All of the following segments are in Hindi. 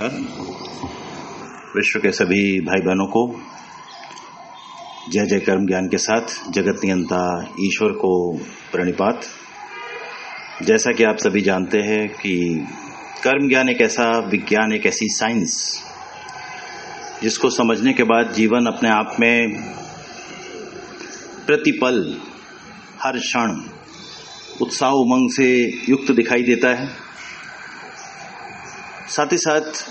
विश्व के सभी भाई बहनों को जय जय कर्म ज्ञान के साथ जगत नियंता ईश्वर को प्रणिपात। जैसा कि आप सभी जानते हैं कि कर्म ज्ञान एक ऐसा विज्ञान, एक ऐसी साइंस जिसको समझने के बाद जीवन अपने आप में प्रतिपल हर क्षण उत्साह उमंग से युक्त दिखाई देता है। साथ ही साथ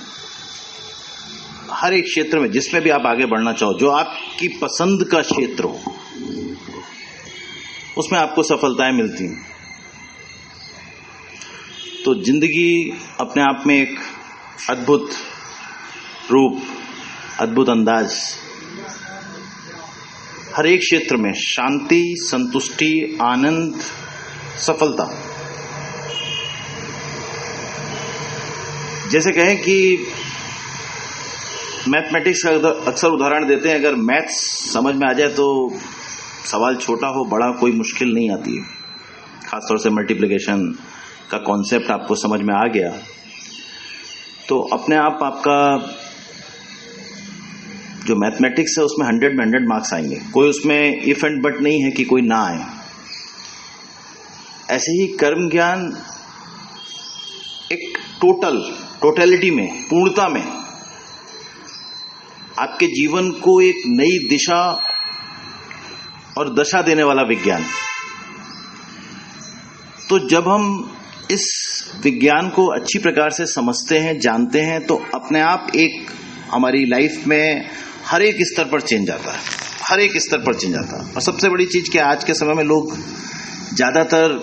हर एक क्षेत्र में जिसमें भी आप आगे बढ़ना चाहो, जो आपकी पसंद का क्षेत्र हो, उसमें आपको सफलताएं मिलती हैं। तो जिंदगी अपने आप में एक अद्भुत रूप, अद्भुत अंदाज, हर एक क्षेत्र में शांति, संतुष्टि, आनंद, सफलता। जैसे कहें कि मैथमेटिक्स का अक्सर उदाहरण देते हैं, अगर मैथ्स समझ में आ जाए तो सवाल छोटा हो बड़ा कोई मुश्किल नहीं आती है। खासतौर से मल्टीप्लिकेशन का कॉन्सेप्ट आपको समझ में आ गया तो अपने आप आपका जो मैथमेटिक्स है उसमें 100 में 100 मार्क्स आएंगे। कोई उसमें इफ एंड बट नहीं है कि कोई ना आए। ऐसे ही कर्म ज्ञान एक टोटलिटी में, पूर्णता में आपके जीवन को एक नई दिशा और दशा देने वाला विज्ञान। तो जब हम इस विज्ञान को अच्छी प्रकार से समझते हैं, जानते हैं, तो अपने आप एक हमारी लाइफ में हर एक स्तर पर चेंज आता है, हर एक स्तर पर चेंज आता है। और सबसे बड़ी चीज क्या, आज के समय में लोग ज्यादातर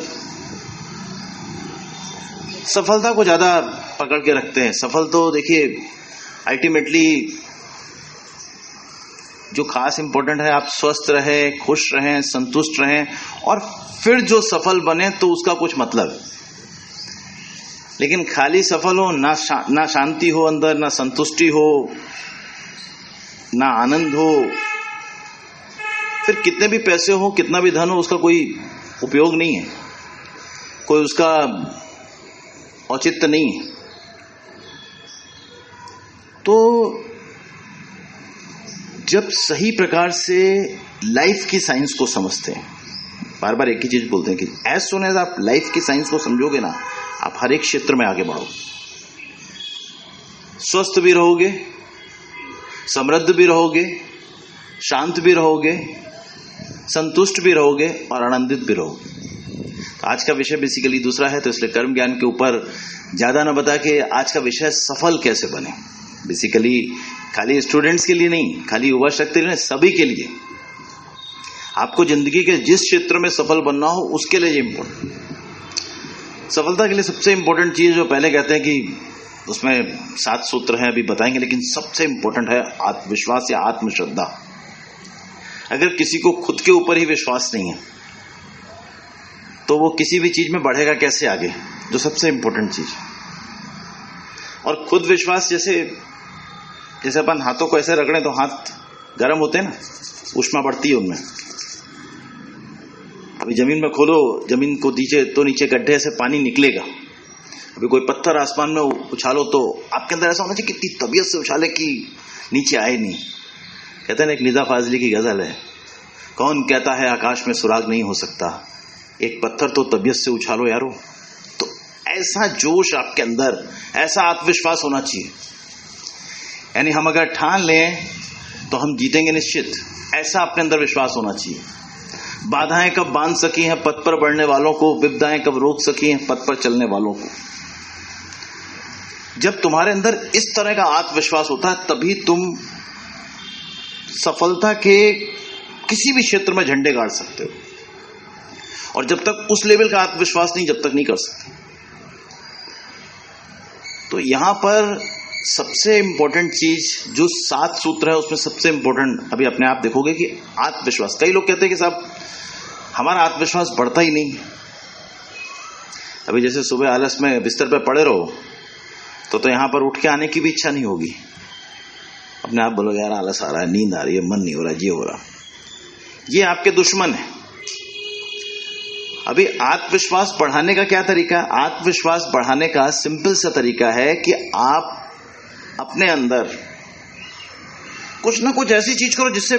सफलता को ज्यादा पकड़ के रखते हैं। सफल तो देखिए अल्टीमेटली जो खास इंपॉर्टेंट है, आप स्वस्थ रहें, खुश रहें, संतुष्ट रहें, और फिर जो सफल बने तो उसका कुछ मतलब। लेकिन खाली सफल हो, ना शांति हो अंदर, ना संतुष्टि हो, ना आनंद हो, फिर कितने भी पैसे हो, कितना भी धन हो, उसका कोई उपयोग नहीं है, कोई उसका औचित्य नहीं है। तो जब सही प्रकार से लाइफ की साइंस को समझते हैं, बार बार एक ही चीज बोलते हैं कि एज सुन एज आप लाइफ की साइंस को समझोगे ना, आप हर एक क्षेत्र में आगे बढ़ोगे, स्वस्थ भी रहोगे, समृद्ध भी रहोगे, शांत भी रहोगे, संतुष्ट भी रहोगे और आनंदित भी रहोगे। तो आज का विषय बेसिकली दूसरा है, तो इसलिए कर्म ज्ञान के ऊपर ज्यादा ना बता के आज का विषय सफल कैसे बने। बेसिकली खाली स्टूडेंट्स के लिए नहीं, खाली युवा शक्ति नहीं, सभी के लिए। आपको जिंदगी के जिस क्षेत्र में सफल बनना हो उसके लिए इम्पोर्टेंट। सफलता के लिए सबसे इंपॉर्टेंट चीज जो पहले कहते हैं कि उसमें 7 सूत्र हैं, अभी बताएंगे, लेकिन सबसे इंपॉर्टेंट है आत्मविश्वास या आत्मश्रद्धा। अगर किसी को खुद के ऊपर ही विश्वास नहीं है तो वो किसी भी चीज में बढ़ेगा कैसे आगे, जो सबसे इंपॉर्टेंट चीज। और खुद विश्वास, जैसे अपन हाथों को ऐसे रगड़े तो हाथ गर्म होते हैं ना, ऊष्मा बढ़ती है उनमें। अभी जमीन में खोलो, जमीन को नीचे गड्ढे से पानी निकलेगा। अभी कोई पत्थर आसमान में उछालो तो आपके अंदर ऐसा होना चाहिए कितनी तबीयत से उछाले कि नीचे आए नहीं। कहते हैं ना, एक निदा फाजली की गजल है, कौन कहता है आकाश में सुराग नहीं हो सकता, एक पत्थर तो तबीयत से उछालो यारो। तो ऐसा जोश आपके अंदर, ऐसा आत्मविश्वास होना चाहिए। यानी हम अगर ठान लें तो हम जीतेंगे निश्चित, ऐसा अपने अंदर विश्वास होना चाहिए। बाधाएं कब बांध सकी हैं पथ पर बढ़ने वालों को, विपदाएं कब रोक सकी हैं पथ पर चलने वालों को। जब तुम्हारे अंदर इस तरह का आत्मविश्वास होता है तभी तुम सफलता के किसी भी क्षेत्र में झंडे गाड़ सकते हो। और जब तक उस लेवल का आत्मविश्वास नहीं, जब तक नहीं कर सकते। तो यहां पर सबसे इंपॉर्टेंट चीज जो 7 सूत्र है उसमें सबसे इंपॉर्टेंट अभी अपने आप देखोगे कि आत्मविश्वास। कई लोग कहते हैं कि साहब हमारा आत्मविश्वास बढ़ता ही नहीं। अभी जैसे सुबह आलस में बिस्तर पे पड़े रहो तो यहां पर उठ के आने की भी इच्छा नहीं होगी। अपने आप बोलोगे यार आलस आ रहा है, नींद आ रही है, मन नहीं हो रहा, ये हो रहा। ये आपके दुश्मन है। अभी आत्मविश्वास बढ़ाने का क्या तरीका है? आत्मविश्वास बढ़ाने का सिंपल सा तरीका है कि आप अपने अंदर कुछ ना कुछ ऐसी चीज करो जिससे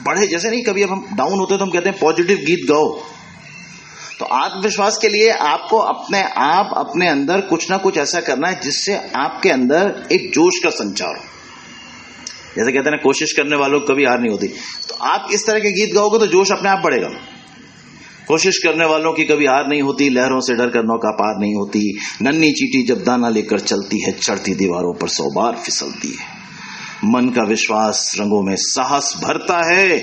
बढ़े। जैसे नहीं, कभी अब हम डाउन होते हैं तो हम कहते हैं पॉजिटिव गीत गाओ। तो आत्मविश्वास के लिए आपको अपने अंदर कुछ ना कुछ ऐसा करना है जिससे आपके अंदर एक जोश का संचार हो। जैसे कहते हैं ना, कोशिश करने वालों को कभी हार नहीं होती। तो आप इस तरह के गीत गाओगे तो जोश अपने आप बढ़ेगा। कोशिश करने वालों की कभी हार नहीं होती, लहरों से डर कर नौका पार नहीं होती, नन्ही चींटी जब दाना लेकर चलती है, चढ़ती दीवारों पर 100 बार फिसलती है। मन का विश्वास रंगों में साहस भरता है,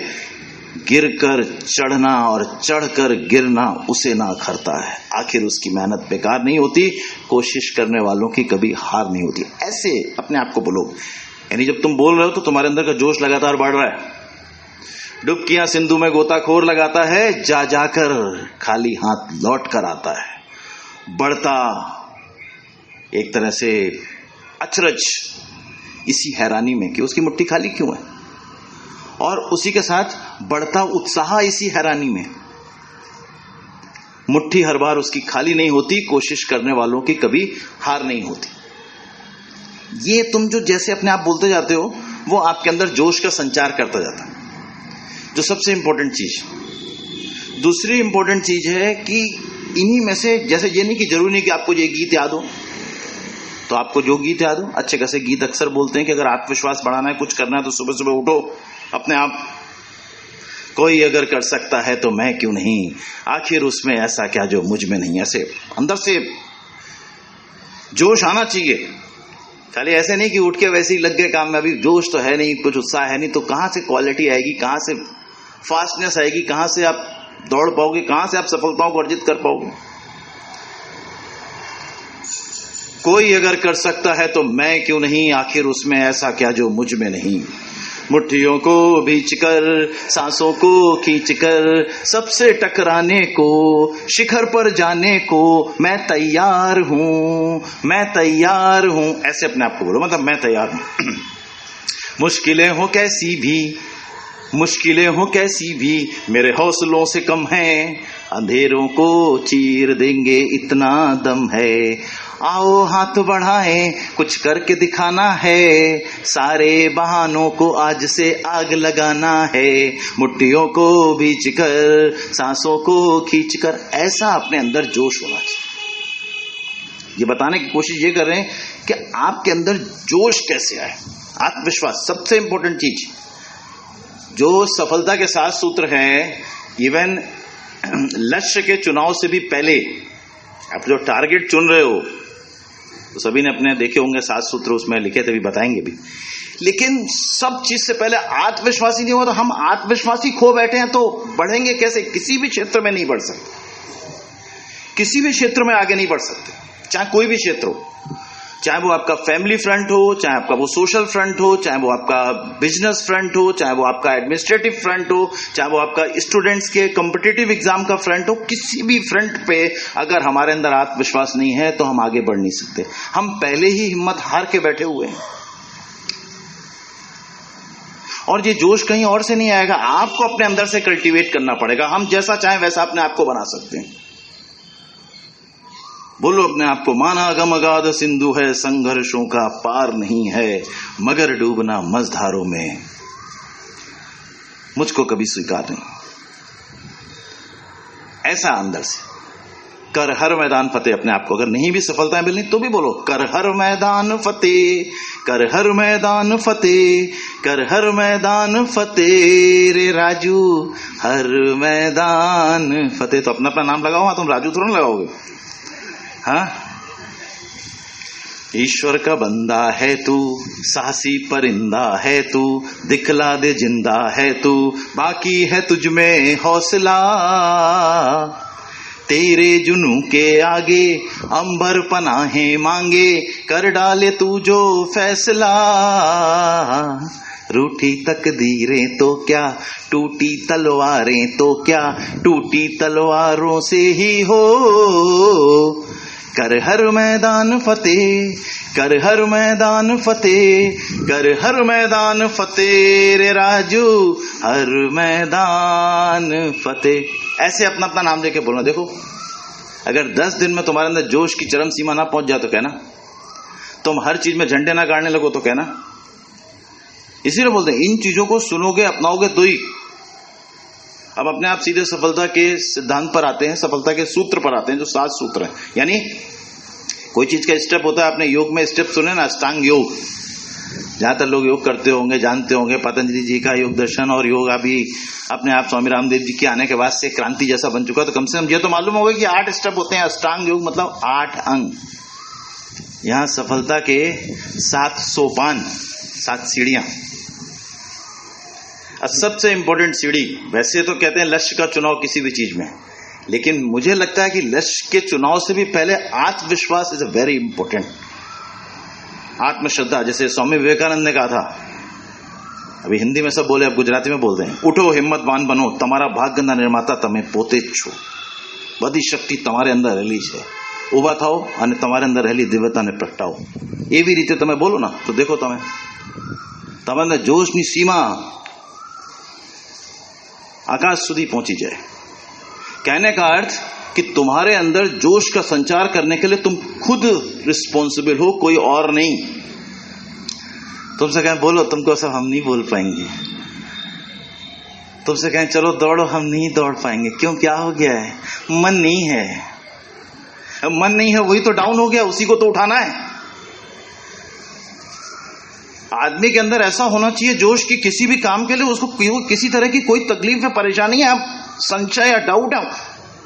गिरकर चढ़ना और चढ़कर गिरना उसे ना अखरता है। आखिर उसकी मेहनत बेकार नहीं होती, कोशिश करने वालों की कभी हार नहीं होती। ऐसे अपने आप को बोलो। यानी जब तुम बोल रहे हो तो तुम्हारे अंदर का जोश लगातार बढ़ रहा है। डुबकियां सिंधु में गोताखोर लगाता है, जा जाकर खाली हाथ लौट कर आता है। बढ़ता एक तरह से अचरज इसी हैरानी में कि उसकी मुट्ठी खाली क्यों है, और उसी के साथ बढ़ता उत्साह इसी हैरानी में। मुट्ठी हर बार उसकी खाली नहीं होती, कोशिश करने वालों की कभी हार नहीं होती। ये तुम जो जैसे अपने आप बोलते जाते हो वो आपके अंदर जोश का संचार करता जाता है, जो सबसे इंपॉर्टेंट चीज। दूसरी इंपॉर्टेंट चीज है कि इन्हीं में से, जैसे ये नहीं कि जरूरी नहीं कि आपको ये गीत याद हो, तो आपको जो गीत याद हो, अच्छे खासे गीत अक्सर बोलते हैं कि अगर आत्मविश्वास बढ़ाना है, कुछ करना है, तो सुबह सुबह उठो अपने आप, कोई अगर कर सकता है तो मैं क्यों नहीं, आखिर उसमें ऐसा क्या जो मुझ में नहीं। ऐसे अंदर से जोश आना चाहिए। खाली ऐसे नहीं कि उठ के वैसे ही लग गए काम में, अभी जोश तो है नहीं, कुछ उत्साह है नहीं, तो कहां से क्वालिटी आएगी, कहां से फास्टनेस आएगी, कहां से आप दौड़ पाओगे, कहां से आप सफलताओं को अर्जित कर पाओगे। कोई अगर कर सकता है तो मैं क्यों नहीं, आखिर उसमें ऐसा क्या जो मुझ में नहीं। मुट्ठियों को भींचकर, सांसों को खींचकर, सबसे टकराने को, शिखर पर जाने को मैं तैयार हूं, मैं तैयार हूं। ऐसे अपने आप को बोलो, मतलब मैं तैयार हूं। मुश्किलें हो कैसी भी, मुश्किलें हो कैसी भी, मेरे हौसलों से कम है, अंधेरों को चीर देंगे इतना दम है। आओ हाथ बढ़ाएं, कुछ करके दिखाना है, सारे बहानों को आज से आग लगाना है। मुट्ठियों को भींचकर, सांसों को खींचकर, ऐसा अपने अंदर जोश होना चाहिए। ये बताने की कोशिश ये कर रहे हैं कि आपके अंदर जोश कैसे आए। आत्मविश्वास सबसे इंपॉर्टेंट चीज, जो सफलता के 7 सूत्र हैं। इवन लक्ष्य के चुनाव से भी पहले आप जो टारगेट चुन रहे हो, तो सभी ने अपने देखे होंगे 7 सूत्र, उसमें लिखे थे, भी बताएंगे भी। लेकिन सब चीज से पहले आत्मविश्वासी नहीं हुआ तो हम आत्मविश्वासी खो बैठे हैं, तो बढ़ेंगे कैसे। किसी भी क्षेत्र में नहीं बढ़ सकते, किसी भी क्षेत्र में आगे नहीं बढ़ सकते, चाहे कोई भी क्षेत्र हो, चाहे वो आपका फैमिली फ्रंट हो, चाहे आपका वो सोशल फ्रंट हो, चाहे वो आपका बिजनेस फ्रंट हो, चाहे वो आपका एडमिनिस्ट्रेटिव फ्रंट हो, चाहे वो आपका स्टूडेंट्स के कॉम्पिटिटिव एग्जाम का फ्रंट हो। किसी भी फ्रंट पे अगर हमारे अंदर आत्मविश्वास नहीं है तो हम आगे बढ़ नहीं सकते। हम पहले ही हिम्मत हार के बैठे हुए हैं, और ये जोश कहीं और से नहीं आएगा, आपको अपने अंदर से कल्टीवेट करना पड़ेगा। हम जैसा चाहें वैसा अपने आप को बना सकते हैं। बोलो अपने आप को, माना गम अगाध सिंधु है, संघर्षों का पार नहीं है, मगर डूबना मझधारों में मुझको कभी स्वीकार नहीं। ऐसा अंदर से कर हर मैदान फतेह। अपने आप को अगर नहीं भी सफलताएं मिलनी तो भी बोलो, कर हर मैदान फतेह, कर हर मैदान फतेह, कर हर मैदान फतेह रे राजू, हर मैदान फतेह। तो अपना अपना नाम लगाओ, तुम राजू थोड़ा लगाओगे। हाँ, ईश्वर का बंदा है तू, साहसी परिंदा है तू, दिखला दे जिंदा है तू, बाकी है तुझ में हौसला, तेरे जुनू के आगे अंबर पनाहे मांगे, कर डाले तू जो फैसला, रूठी तकदीरें तो क्या, टूटी तलवारें तो क्या, टूटी तलवारों से ही हो, कर हर मैदान फतेह, कर हर मैदान फतेह, कर हर मैदान फतेह रे राजू, हर मैदान फतेह। ऐसे अपना अपना नाम लेके बोलना। देखो, अगर 10 दिन में तुम्हारे अंदर जोश की चरम सीमा ना पहुंच जाए तो कहना, तुम हर चीज में झंडे ना गाड़ने लगो तो कहना। इसीलिए बोलते हैं इन चीजों को सुनोगे अपनाओगे तो ही। अब अपने आप सीधे सफलता के सिद्धांत पर आते हैं, सफलता के सूत्र पर आते हैं, जो 7 सूत्र हैं। यानी कोई चीज का स्टेप होता है, आपने योग में स्टेप सुने ना, अष्टांग योग, जहां तक लोग योग करते होंगे जानते होंगे, पतंजलि जी का योग दर्शन और योग अभी अपने आप स्वामी रामदेव जी के आने के बाद से क्रांति जैसा बन चुका। तो कम से कम ये तो मालूम होगा कि 8 स्टेप होते हैं। अष्टांग योग मतलब 8 अंग। यहां सफलता के 7 सोपान, 7 सीढ़ियां। सबसे इंपॉर्टेंट सीढ़ी, वैसे तो कहते हैं लक्ष्य का चुनाव किसी भी चीज में, लेकिन मुझे लगता है कि लक्ष्य के चुनाव से भी पहले आत्मविश्वास इज अ वेरी इंपॉर्टेंट। आत्मश्रद्धा, जैसे स्वामी विवेकानंद ने कहा था, अभी हिंदी में सब बोले, अब गुजराती में बोलते हैं, उठो हिम्मतवान बनो, તમારા ભાગ્યના निर्माता તમે પોતે જ છો, બધી શક્તિ તમારે અંદર રહેલી છે, ઊભા થાઓ અને તમારે અંદર રહેલી દિવ્યતાને પ્રગટાવો। એવી રીતે તમે બોલો ના તો દેખો તમારા જોશની सीमा आकाश સુધી पहुंची जाए। कहने का अर्थ कि तुम्हारे अंदर जोश का संचार करने के लिए तुम खुद रिस्पॉन्सिबल हो, कोई और नहीं। तुमसे कहें बोलो, तुमको सब हम नहीं बोल पाएंगे। तुमसे कहें चलो दौड़ो, हम नहीं दौड़ पाएंगे। क्यों, क्या हो गया है? मन नहीं है। मन नहीं है वही तो डाउन हो गया, उसी को तो उठाना है। आदमी के अंदर ऐसा होना चाहिए जोश कि किसी भी काम के लिए उसको किसी तरह की कोई तकलीफ या परेशानी है, संशय या डाउट है,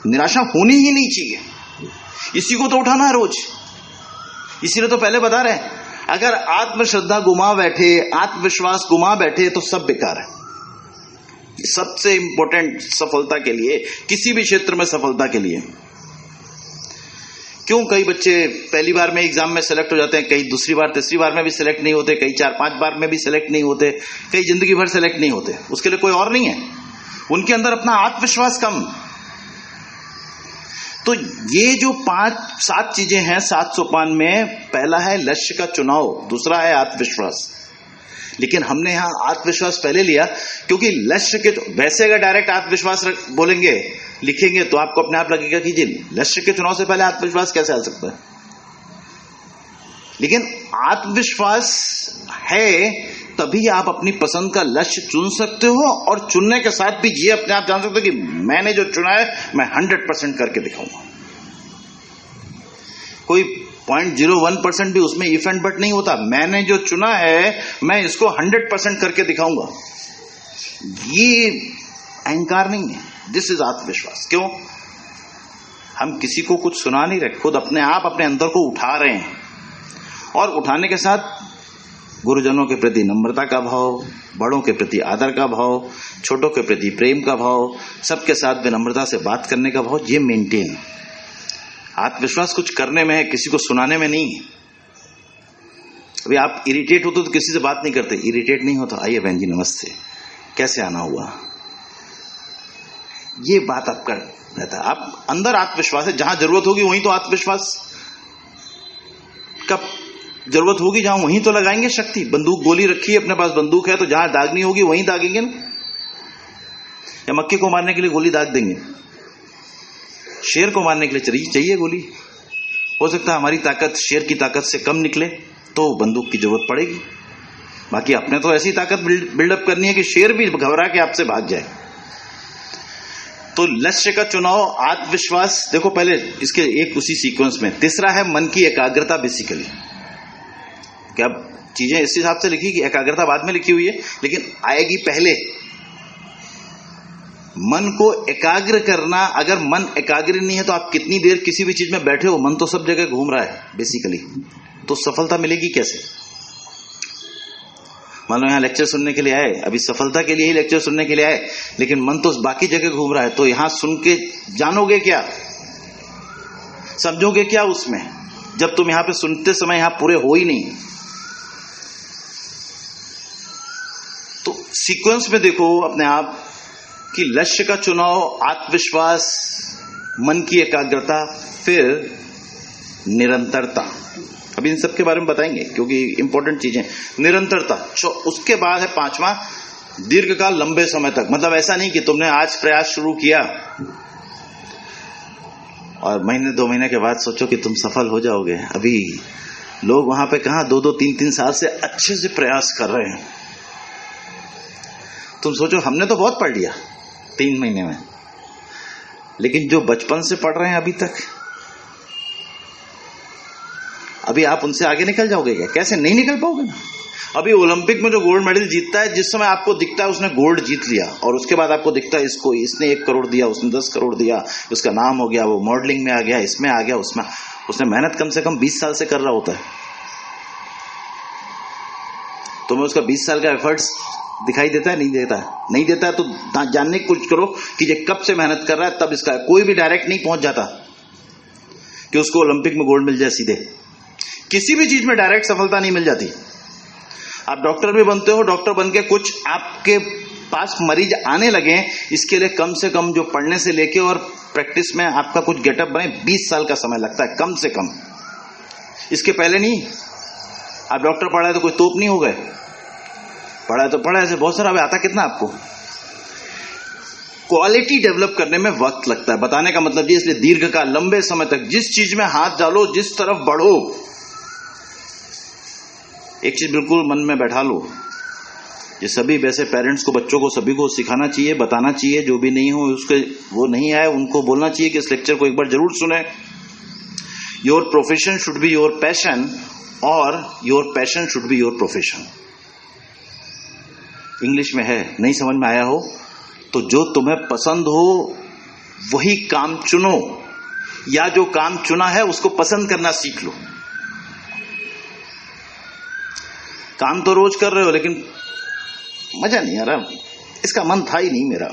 निराशा होनी ही नहीं चाहिए। इसी को तो उठाना है रोज। इसीलिए तो पहले बता रहे हैं, अगर आत्मश्रद्धा गुमा बैठे, आत्मविश्वास गुमा बैठे तो सब बेकार है। सबसे इंपॉर्टेंट सफलता के लिए, किसी भी क्षेत्र में सफलता के लिए। क्यों कई बच्चे पहली बार में एग्जाम में सेलेक्ट हो जाते हैं, कई दूसरी बार तीसरी बार में भी सेलेक्ट नहीं होते, कई 4-5 बार में भी सेलेक्ट नहीं होते, कई जिंदगी भर सेलेक्ट नहीं होते। उसके लिए कोई और नहीं है, उनके अंदर अपना आत्मविश्वास कम। तो ये जो 5-7 चीजें हैं 7 सोपान में, पहला है लक्ष्य का चुनाव, दूसरा है आत्मविश्वास। लेकिन हमने यहां आत्मविश्वास पहले लिया क्योंकि लक्ष्य के, वैसे अगर डायरेक्ट आत्मविश्वास बोलेंगे, लिखेंगे तो आपको अपने आप लगेगा कि जी लक्ष्य के चुनाव से पहले आत्मविश्वास कैसे आ सकता है। लेकिन आत्मविश्वास है तभी आप अपनी पसंद का लक्ष्य चुन सकते हो, और चुनने के साथ भी ये अपने आप जान सकते हो कि मैंने जो चुना है मैं 100% करके दिखाऊंगा। कोई 0.01% भी उसमें इफ एंड बट नहीं होता। मैंने जो चुना है मैं इसको 100% करके दिखाऊंगा। ये अहंकार नहीं है, दिस इज आत्मविश्वास। क्यों, हम किसी को कुछ सुना नहीं रहे, खुद अपने आप अपने अंदर को उठा रहे हैं, और उठाने के साथ गुरुजनों के प्रति नम्रता का भाव, बड़ों के प्रति आदर का भाव, छोटों के प्रति प्रेम का भाव, सबके साथ विनम्रता से बात करने का भाव, ये मेंटेन। आत्मविश्वास कुछ करने में है, किसी को सुनाने में नहीं। अभी आप इरिटेट होते तो किसी से बात नहीं करते, इरिटेट नहीं होता, आइए बहन जी नमस्ते, कैसे आना हुआ, ये बात आपका रहता है। आप अंदर आत्मविश्वास है, जहां जरूरत होगी वहीं तो आत्मविश्वास कब जरूरत होगी, जहां वहीं तो लगाएंगे शक्ति। बंदूक गोली रखी है अपने पास, बंदूक है तो जहां दागनी होगी वहीं दागेंगे ना। या मक्के को मारने के लिए गोली दाग देंगे, शेर को मारने के लिए चाहिए गोली। हो सकता है हमारी ताकत शेर की ताकत से कम निकले तो बंदूक की जरूरत पड़ेगी, बाकी अपने तो ऐसी ताकत बिल्डअप करनी है कि शेर भी घबरा के आपसे भाग जाए। तो लक्ष्य का चुनाव, आत्मविश्वास, देखो पहले इसके एक उसी सीक्वेंस में। तीसरा है मन की एकाग्रता। बेसिकली क्या चीजें इस हिसाब से लिखी कि एकाग्रता बाद में लिखी हुई है, लेकिन आएगी पहले। मन को एकाग्र करना। अगर मन एकाग्र नहीं है तो आप कितनी देर किसी भी चीज में बैठे हो, मन तो सब जगह घूम रहा है बेसिकली, तो सफलता मिलेगी कैसे। मान लो यहां लेक्चर सुनने के लिए आए, अभी सफलता के लिए ही लेक्चर सुनने के लिए आए, लेकिन मन तो बाकी जगह घूम रहा है, तो यहां सुन के जानोगे क्या, समझोगे क्या उसमें, जब तुम यहां पे सुनते समय यहां पूरे हो ही नहीं। तो सीक्वेंस में देखो अपने आप कि लक्ष्य का चुनाव, आत्मविश्वास, मन की एकाग्रता, फिर निरंतरता। अभी इन सब के बारे में बताएंगे क्योंकि इंपॉर्टेंट चीजें। निरंतरता, उसके बाद है 5वां दीर्घकाल, लंबे समय तक। मतलब ऐसा नहीं कि तुमने आज प्रयास शुरू किया और महीने 2 महीने के बाद सोचो कि तुम सफल हो जाओगे। अभी लोग वहां पे कहां 2-2, 3-3 साल से अच्छे से प्रयास कर रहे हैं। तुम सोचो, हमने तो बहुत पढ़ लिया 3 महीने में, लेकिन जो बचपन से पढ़ रहे हैं अभी तक, अभी आप उनसे आगे निकल जाओगे क्या? कैसे नहीं निकल पाओगे ना। अभी ओलंपिक में जो गोल्ड मेडल जीतता है, जिस समय आपको दिखता है उसने गोल्ड जीत लिया, और उसके बाद आपको दिखता है इसने 1 करोड़ दिया, उसने 10 करोड़ दिया, उसका नाम हो गया, वो मॉडलिंग में आ गया, इसमें आ गया, उसमें, उसने मेहनत कम से कम 20 साल से कर रहा होता है। तो मैं उसका 20 साल का एफर्ट्स दिखाई देता है? नहीं देता है। नहीं देता है तो जानने की कोशिश करो कि ये कब से मेहनत कर रहा है, तब इसका कोई भी डायरेक्ट नहीं पहुंच जाता कि उसको ओलंपिक में गोल्ड मिल जाए सीधे। किसी भी चीज में डायरेक्ट सफलता नहीं मिल जाती। आप डॉक्टर भी बनते हो, डॉक्टर बन के कुछ आपके पास मरीज आने लगे, इसके लिए कम से कम जो पढ़ने से लेके और प्रैक्टिस में आपका कुछ गेटअप बने 20 साल का समय लगता है कम से कम। इसके पहले नहीं। आप डॉक्टर पढ़ा है तो कोई तोप नहीं हो गए, पढ़ा है तो पढ़ा, ऐसे बहुत सारा। आता कितना आपको? क्वालिटी डेवलप करने में वक्त लगता है, बताने का मतलब ये। इसलिए दीर्घकाल, लंबे समय तक जिस चीज में हाथ डालो, जिस तरफ बढ़ो, एक चीज बिल्कुल मन में बैठा लो, ये सभी वैसे पेरेंट्स को, बच्चों को, सभी को सिखाना चाहिए, बताना चाहिए। जो भी नहीं हो उसके, वो नहीं आए, उनको बोलना चाहिए कि इस लेक्चर को एक बार जरूर सुने। Your profession should be your passion, और your passion should be your profession. English में है, नहीं समझ में आया हो तो जो तुम्हें पसंद हो वही काम चुनो, या जो काम चुना है उसको पसंद करना सीख लो। काम तो रोज कर रहे हो लेकिन मजा नहीं आ रहा, इसका मन था ही नहीं मेरा,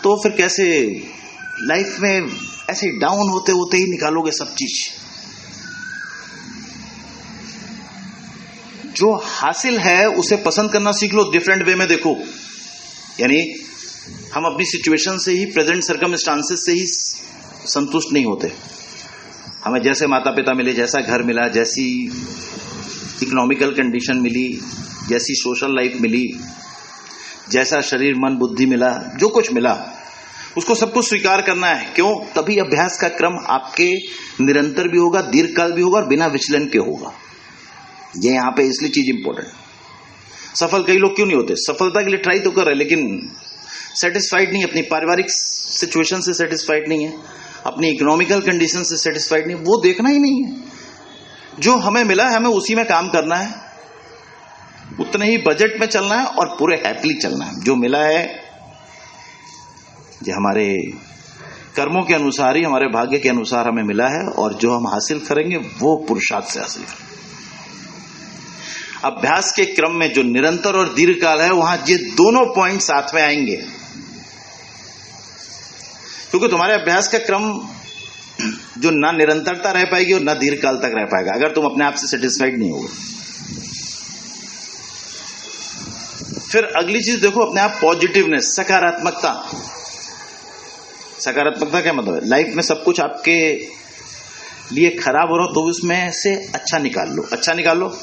तो फिर कैसे लाइफ में ऐसे डाउन होते होते ही निकालोगे सब चीज। जो हासिल है उसे पसंद करना सीख लो, डिफरेंट वे में देखो। यानी हम अपनी सिचुएशन से ही, प्रेजेंट सर्कमस्टांसेस से ही संतुष्ट नहीं होते। हमें जैसे माता पिता मिले, जैसा घर मिला, जैसी इकोनॉमिकल कंडीशन मिली, जैसी सोशल लाइफ मिली, जैसा शरीर मन बुद्धि मिला, जो कुछ मिला उसको सब कुछ स्वीकार करना है। क्यों? तभी अभ्यास का क्रम आपके निरंतर भी होगा, दीर्घकाल भी होगा, और बिना विचलन के होगा। ये यहां पे इसलिए चीज इंपॉर्टेंट। सफल कई लोग क्यों नहीं होते? सफलता के लिए ट्राई तो कर रहे, लेकिन सेटिस्फाइड नहीं, अपनी पारिवारिक सिचुएशन से सेटिस्फाइड नहीं है, अपनी इकोनॉमिकल कंडीशन से सेटिस्फाइड नहीं, वो देखना ही नहीं है। जो हमें मिला है हमें उसी में काम करना है, उतने ही बजट में चलना है और पूरे हैप्पीली चलना है। जो मिला है ये हमारे कर्मों के अनुसार ही, हमारे भाग्य के अनुसार हमें मिला है, और जो हम हासिल करेंगे वो पुरुषार्थ से हासिल करेंगे। अभ्यास के क्रम में जो निरंतर और दीर्घकाल है, वहां ये दोनों पॉइंट साथ में आएंगे, क्योंकि तुम्हारे अभ्यास का क्रम जो ना निरंतरता रह पाएगी और ना दीर्घकाल तक रह पाएगा अगर तुम अपने आप से सेटिस्फाइड नहीं होगे। फिर अगली चीज देखो, अपने आप पॉजिटिवनेस, सकारात्मकता। सकारात्मकता क्या मतलब है? लाइफ में सब कुछ आपके लिए खराब हो रहा हो तो उसमें से अच्छा निकाल लो, अच्छा निकाल लो।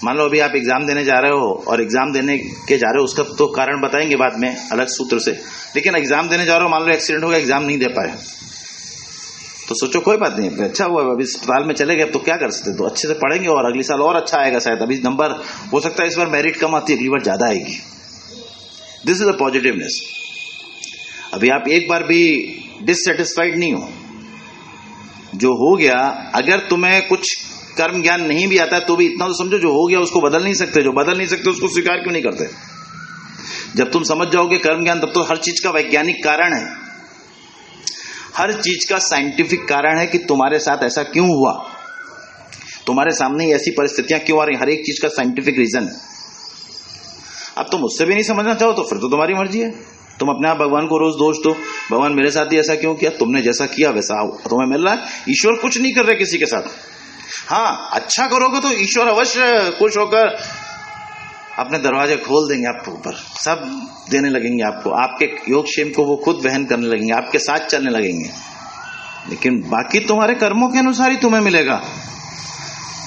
मान लो अभी आप एग्जाम देने जा रहे हो, और एग्जाम देने के जा रहे हो, उसका तो कारण बताएंगे बाद में अलग सूत्र से, लेकिन एग्जाम देने जा रहे हो, मान लो एक्सीडेंट हो गया, एग्जाम नहीं दे पाए, तो सोचो कोई बात नहीं, अच्छा हुआ अभी अस्पताल में चले गए, तो क्या कर सकते, तो अच्छे से पढ़ेंगे और अगले साल और अच्छा आएगा शायद। अभी नंबर हो सकता है इस बार मेरिट कम आती, अगली बार ज्यादा आएगी। This is a positiveness. अभी आप एक बार भी डिससेटिस्फाइड नहीं हो, जो हो गया, अगर तुम्हें कुछ कर्म ज्ञान नहीं भी आता है तो भी इतना तो समझो, जो हो गया उसको बदल नहीं सकते, जो बदल नहीं सकते उसको स्वीकार क्यों नहीं करते? जब तुम समझ जाओगे कर्म ज्ञान, तब तो हर चीज का वैज्ञानिक कारण है, हर चीज का साइंटिफिक कारण है कि तुम्हारे साथ ऐसा क्यों हुआ, तुम्हारे सामने ही ऐसी परिस्थितियां क्यों आ रही, हर एक चीज का साइंटिफिक रीजन। अब तुम मुझसे भी नहीं समझना चाहो तो फिर तो तुम्हारी मर्जी है, तुम अपने आप भगवान को रोज दोष दो, भगवान मेरे साथ ही ऐसा क्यों किया, तुमने जैसा किया वैसा तुम्हें मिल रहा है। ईश्वर कुछ नहीं कर रहे किसी के साथ। हाँ, अच्छा करोगे तो ईश्वर अवश्य खुश होकर अपने दरवाजे खोल देंगे आपके ऊपर, सब देने लगेंगे आपको, आपके योगक्षेम को वो खुद वहन करने लगेंगे, आपके साथ चलने लगेंगे। लेकिन बाकी तुम्हारे कर्मों के अनुसार ही तुम्हें मिलेगा।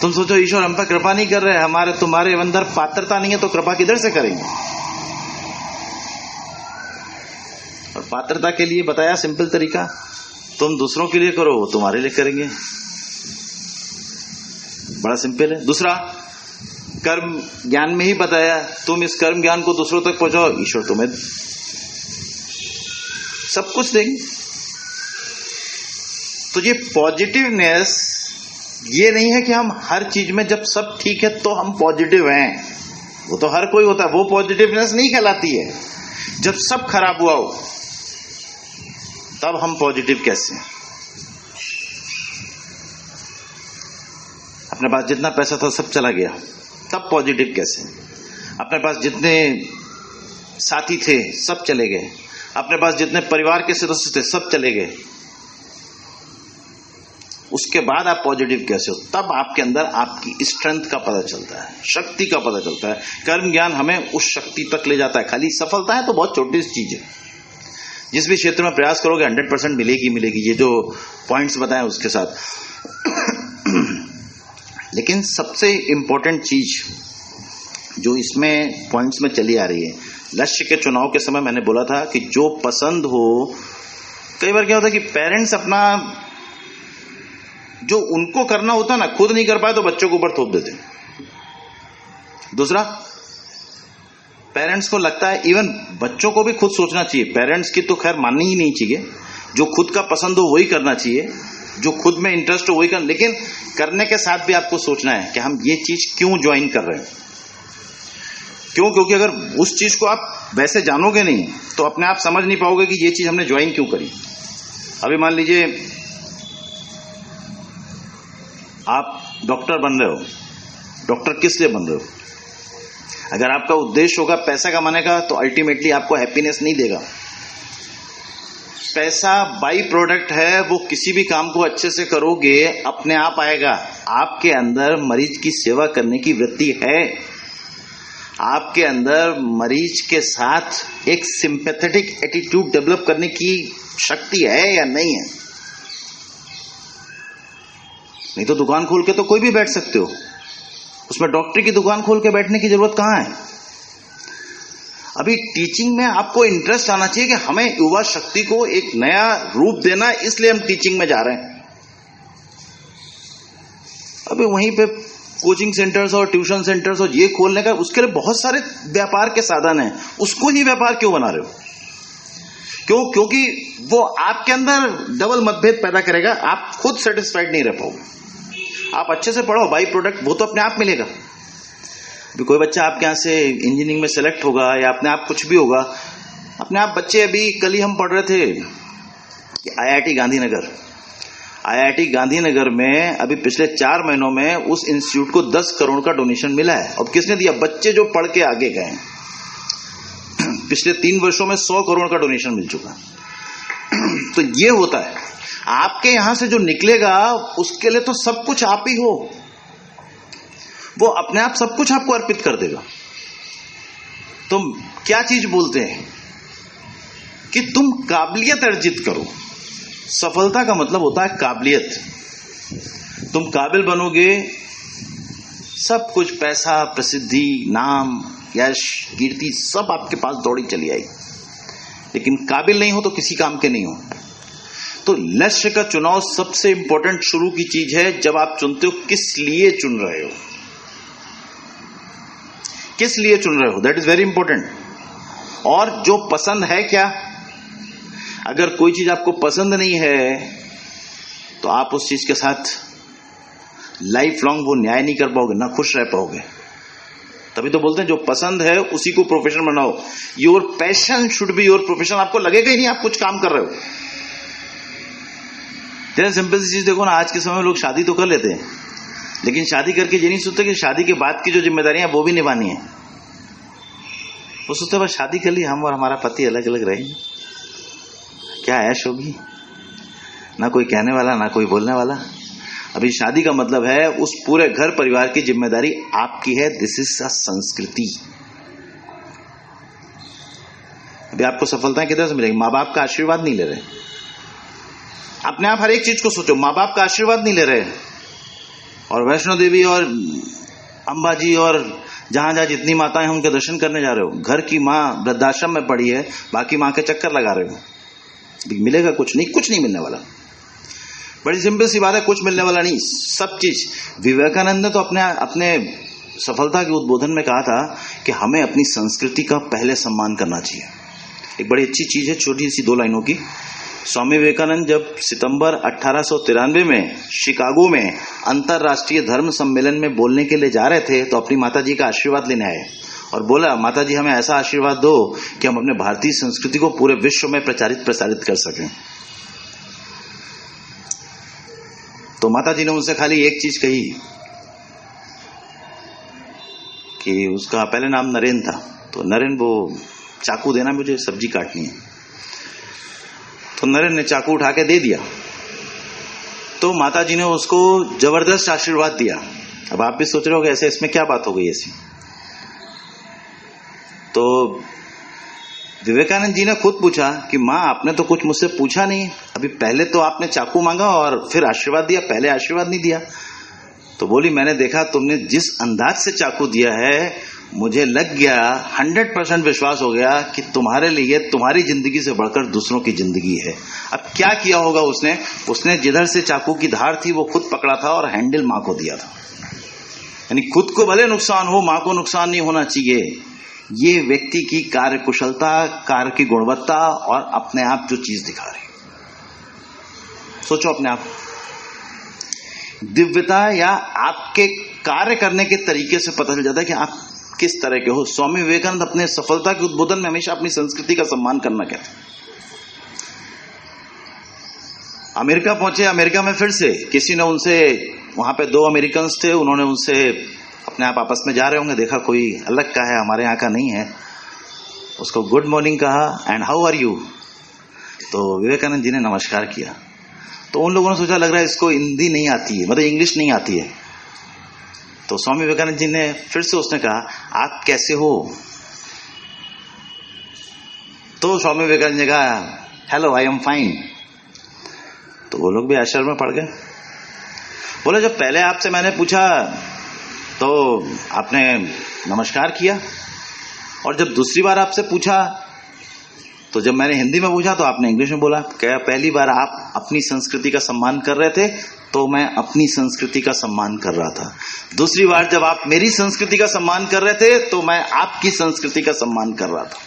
तुम सोचो ईश्वर हम पर कृपा नहीं कर रहे, हमारे तुम्हारे अंदर पात्रता नहीं है, तो कृपा किधर से करेंगे? और पात्रता के लिए बताया सिंपल तरीका, तुम दूसरों के लिए करो, वो तुम्हारे लिए करेंगे। बड़ा सिंपल है। दूसरा, कर्म ज्ञान में ही बताया, तुम इस कर्म ज्ञान को दूसरों तक पहुंचाओ, ईश्वर तुम्हें सब कुछ देंगे। तो ये पॉजिटिवनेस ये नहीं है कि हम हर चीज में जब सब ठीक है तो हम पॉजिटिव हैं, वो तो हर कोई होता है, वो पॉजिटिवनेस नहीं कहलाती है। जब सब खराब हुआ हो तब हम पॉजिटिव कैसे हैं? अपने पास जितना पैसा था सब चला गया, तब पॉजिटिव कैसे? अपने पास जितने साथी थे सब चले गए, अपने पास जितने परिवार के सदस्य थे सब चले गए, उसके बाद आप पॉजिटिव कैसे हो? तब आपके अंदर आपकी स्ट्रेंथ का पता चलता है, शक्ति का पता चलता है। कर्म ज्ञान हमें उस शक्ति तक ले जाता है। खाली सफलता है तो बहुत छोटी सी चीज है, जिस भी क्षेत्र में प्रयास करोगे 100% मिलेगी मिलेगी, ये जो पॉइंट्स बताएं उसके साथ। लेकिन सबसे इंपॉर्टेंट चीज जो इसमें पॉइंट्स में चली आ रही है, लक्ष्य के चुनाव के समय मैंने बोला था कि जो पसंद हो, कई बार क्या होता है कि पेरेंट्स अपना जो उनको करना होता ना खुद नहीं कर पाए तो बच्चों के ऊपर थोप देते। दूसरा, पेरेंट्स को लगता है, इवन बच्चों को भी खुद सोचना चाहिए, पेरेंट्स की तो खैर माननी ही नहीं चाहिए, जो खुद का पसंद हो वही करना चाहिए, जो खुद में इंटरेस्ट हो वही करना, लेकिन करने के साथ भी आपको सोचना है कि हम ये चीज क्यों ज्वाइन कर रहे हैं। क्यों? क्योंकि अगर उस चीज को आप वैसे जानोगे नहीं तो अपने आप समझ नहीं पाओगे कि ये चीज हमने ज्वाइन क्यों करी। अभी मान लीजिए आप डॉक्टर बन रहे हो, डॉक्टर किस लिए बन रहे हो? अगर आपका उद्देश्य होगा पैसा कमाने का तो अल्टीमेटली आपको हैप्पीनेस नहीं देगा। पैसा बाई प्रोडक्ट है, वो किसी भी काम को अच्छे से करोगे अपने आप आएगा। आपके अंदर मरीज की सेवा करने की वृत्ति है, आपके अंदर मरीज के साथ एक सिंपैथेटिक एटीट्यूड डेवलप करने की शक्ति है या नहीं है? नहीं तो दुकान खोल के तो कोई भी बैठ सकते हो, उसमें डॉक्टरी की दुकान खोल के बैठने की जरूरत कहां है? अभी टीचिंग में आपको इंटरेस्ट आना चाहिए कि हमें युवा शक्ति को एक नया रूप देना है, इसलिए हम टीचिंग में जा रहे हैं। अभी वहीं पे कोचिंग सेंटर्स और ट्यूशन सेंटर्स और ये खोलने का, उसके लिए बहुत सारे व्यापार के साधन हैं, उसको ही व्यापार क्यों बना रहे हो? क्यों? क्योंकि वो आपके अंदर डबल मतभेद पैदा करेगा, आप खुद सेटिस्फाइड नहीं रह पाओगे। आप अच्छे से पढ़ो, बाई प्रोडक्ट वो तो अपने आप मिलेगा। अभी कोई बच्चा आपके यहाँ से इंजीनियरिंग में सेलेक्ट होगा या अपने आप कुछ भी होगा, अपने आप बच्चे, अभी कल ही हम पढ़ रहे थे कि आईआईटी गांधीनगर में अभी पिछले 4 महीनों में उस इंस्टीट्यूट को 10 करोड़ का डोनेशन मिला है। और किसने दिया? बच्चे जो पढ़ के आगे गए। पिछले 3 वर्षों में 100 करोड़ का डोनेशन मिल चुका। तो ये होता है, आपके यहां से जो निकलेगा उसके लिए तो सब कुछ आप ही हो, वो अपने आप सब कुछ आपको अर्पित कर देगा। तुम क्या चीज बोलते हैं कि तुम काबिलियत अर्जित करो। सफलता का मतलब होता है काबिलियत। तुम काबिल बनोगे, सब कुछ, पैसा, प्रसिद्धि, नाम, यश, कीर्ति सब आपके पास दौड़ी चली आई। लेकिन काबिल नहीं हो तो किसी काम के नहीं हो। तो लक्ष्य का चुनाव सबसे इंपॉर्टेंट शुरू की चीज है। जब आप चुनते हो, किस लिए चुन रहे हो, किस लिए चुन रहे हो, दैट इज वेरी इंपॉर्टेंट। और जो पसंद है क्या, अगर कोई चीज आपको पसंद नहीं है तो आप उस चीज के साथ लाइफ लॉन्ग वो न्याय नहीं कर पाओगे, ना खुश रह पाओगे। तभी तो बोलते हैं जो पसंद है उसी को प्रोफेशन बनाओ। Your passion should be your profession. आपको लगेगा ही नहीं आप कुछ काम कर रहे हो। जरा सिंपल सी चीज देखो ना, आज के समय में लोग शादी तो कर लेते हैं, लेकिन शादी करके ये नहीं सोचते कि शादी के बाद की जो जिम्मेदारियां वो भी निभानी है। वो सोचते बस शादी कर ली, हम और हमारा पति अलग अलग रहेंगे, क्या ऐश होगी, ना कोई कहने वाला ना कोई बोलने वाला। अभी शादी का मतलब है उस पूरे घर परिवार की जिम्मेदारी आपकी है। दिस इज अ संस्कृति। अभी आपको सफलताएं किधर से मिलेगी? माँ बाप का आशीर्वाद नहीं ले रहे। अपने आप हर एक चीज को सोचो, माँ बाप का आशीर्वाद नहीं ले रहे, और वैष्णो देवी और अंबाजी और जहां जहां जितनी माताएं हैं उनके दर्शन करने जा रहे हो। घर की माँ वृद्धाश्रम में पड़ी है, बाकी माँ के चक्कर लगा रहे हो। मिलेगा कुछ नहीं, कुछ नहीं मिलने वाला। बड़ी सिंपल सी बात है, कुछ मिलने वाला नहीं, सब चीज। विवेकानंद ने तो अपने सफलता के उद्बोधन में कहा था कि हमें अपनी संस्कृति का पहले सम्मान करना चाहिए। एक बड़ी अच्छी चीज है, छोटी सी 2 लाइनों की। स्वामी विवेकानंद जब सितंबर 1893 में शिकागो में अंतर्राष्ट्रीय धर्म सम्मेलन में बोलने के लिए जा रहे थे, तो अपनी माताजी का आशीर्वाद लेने आए और बोला, माताजी हमें ऐसा आशीर्वाद दो कि हम अपने भारतीय संस्कृति को पूरे विश्व में प्रसारित कर सकें। तो माताजी ने उनसे खाली एक चीज कही कि उसका पहले नाम नरेंद्र था, तो नरेंद्र वो चाकू देना, मुझे सब्जी काटनी है। तो नरेंद्र ने चाकू उठा के दे दिया। तो माताजी ने उसको जबरदस्त आशीर्वाद दिया। अब आप भी सोच रहे होगे ऐसे इसमें क्या बात हो गई ऐसी। तो विवेकानंद जी ने खुद पूछा कि माँ आपने तो कुछ मुझसे पूछा नहीं, अभी पहले तो आपने चाकू मांगा और फिर आशीर्वाद दिया, पहले आशीर्वाद नहीं दिया। तो बोली, मैंने देखा तुमने जिस अंदाज से चाकू दिया है, मुझे लग गया, 100% विश्वास हो गया कि तुम्हारे लिए तुम्हारी जिंदगी से बढ़कर दूसरों की जिंदगी है। अब क्या किया होगा उसने जिधर से चाकू की धार थी वो खुद पकड़ा था और हैंडल माँ को दिया था। यानी खुद को भले नुकसान हो, माँ को नुकसान नहीं होना चाहिए। ये व्यक्ति की कार्य कुशलता, कार्य की गुणवत्ता और अपने आप जो चीज दिखा रही। सोचो अपने आप, दिव्यता या आपके कार्य करने के तरीके से पता चल जाता है कि आप किस तरह के हो। स्वामी विवेकानंद अपने सफलता के उद्बोधन में हमेशा अपनी संस्कृति का सम्मान करना कहते हैं। अमेरिका पहुंचे, अमेरिका में फिर से किसी ने उनसे, वहां पे 2 अमेरिकन थे, उन्होंने उनसे अपने आप आपस में जा रहे होंगे, देखा कोई अलग का है, हमारे यहाँ का नहीं है, उसको गुड मॉर्निंग कहा एंड हाउ आर यू। तो विवेकानंद जी ने नमस्कार किया। तो उन लोगों ने सोचा लग रहा है इसको हिंदी नहीं आती है, मतलब इंग्लिश नहीं आती है। तो स्वामी विवेकानंद जी ने फिर से उसने कहा आप कैसे हो। तो स्वामी विवेकानंद जी ने कहा हेलो आई एम फाइन। तो वो लोग भी आश्चर्य में पड़ गए। बोले जब पहले आपसे मैंने पूछा तो आपने नमस्कार किया, और जब दूसरी बार आपसे पूछा तो जब मैंने हिंदी में पूछा तो आपने इंग्लिश में बोला। क्या पहली बार आप अपनी संस्कृति का सम्मान कर रहे थे तो मैं अपनी संस्कृति का सम्मान कर रहा था, दूसरी बार जब आप मेरी संस्कृति का सम्मान कर रहे थे तो मैं आपकी संस्कृति का सम्मान कर रहा था।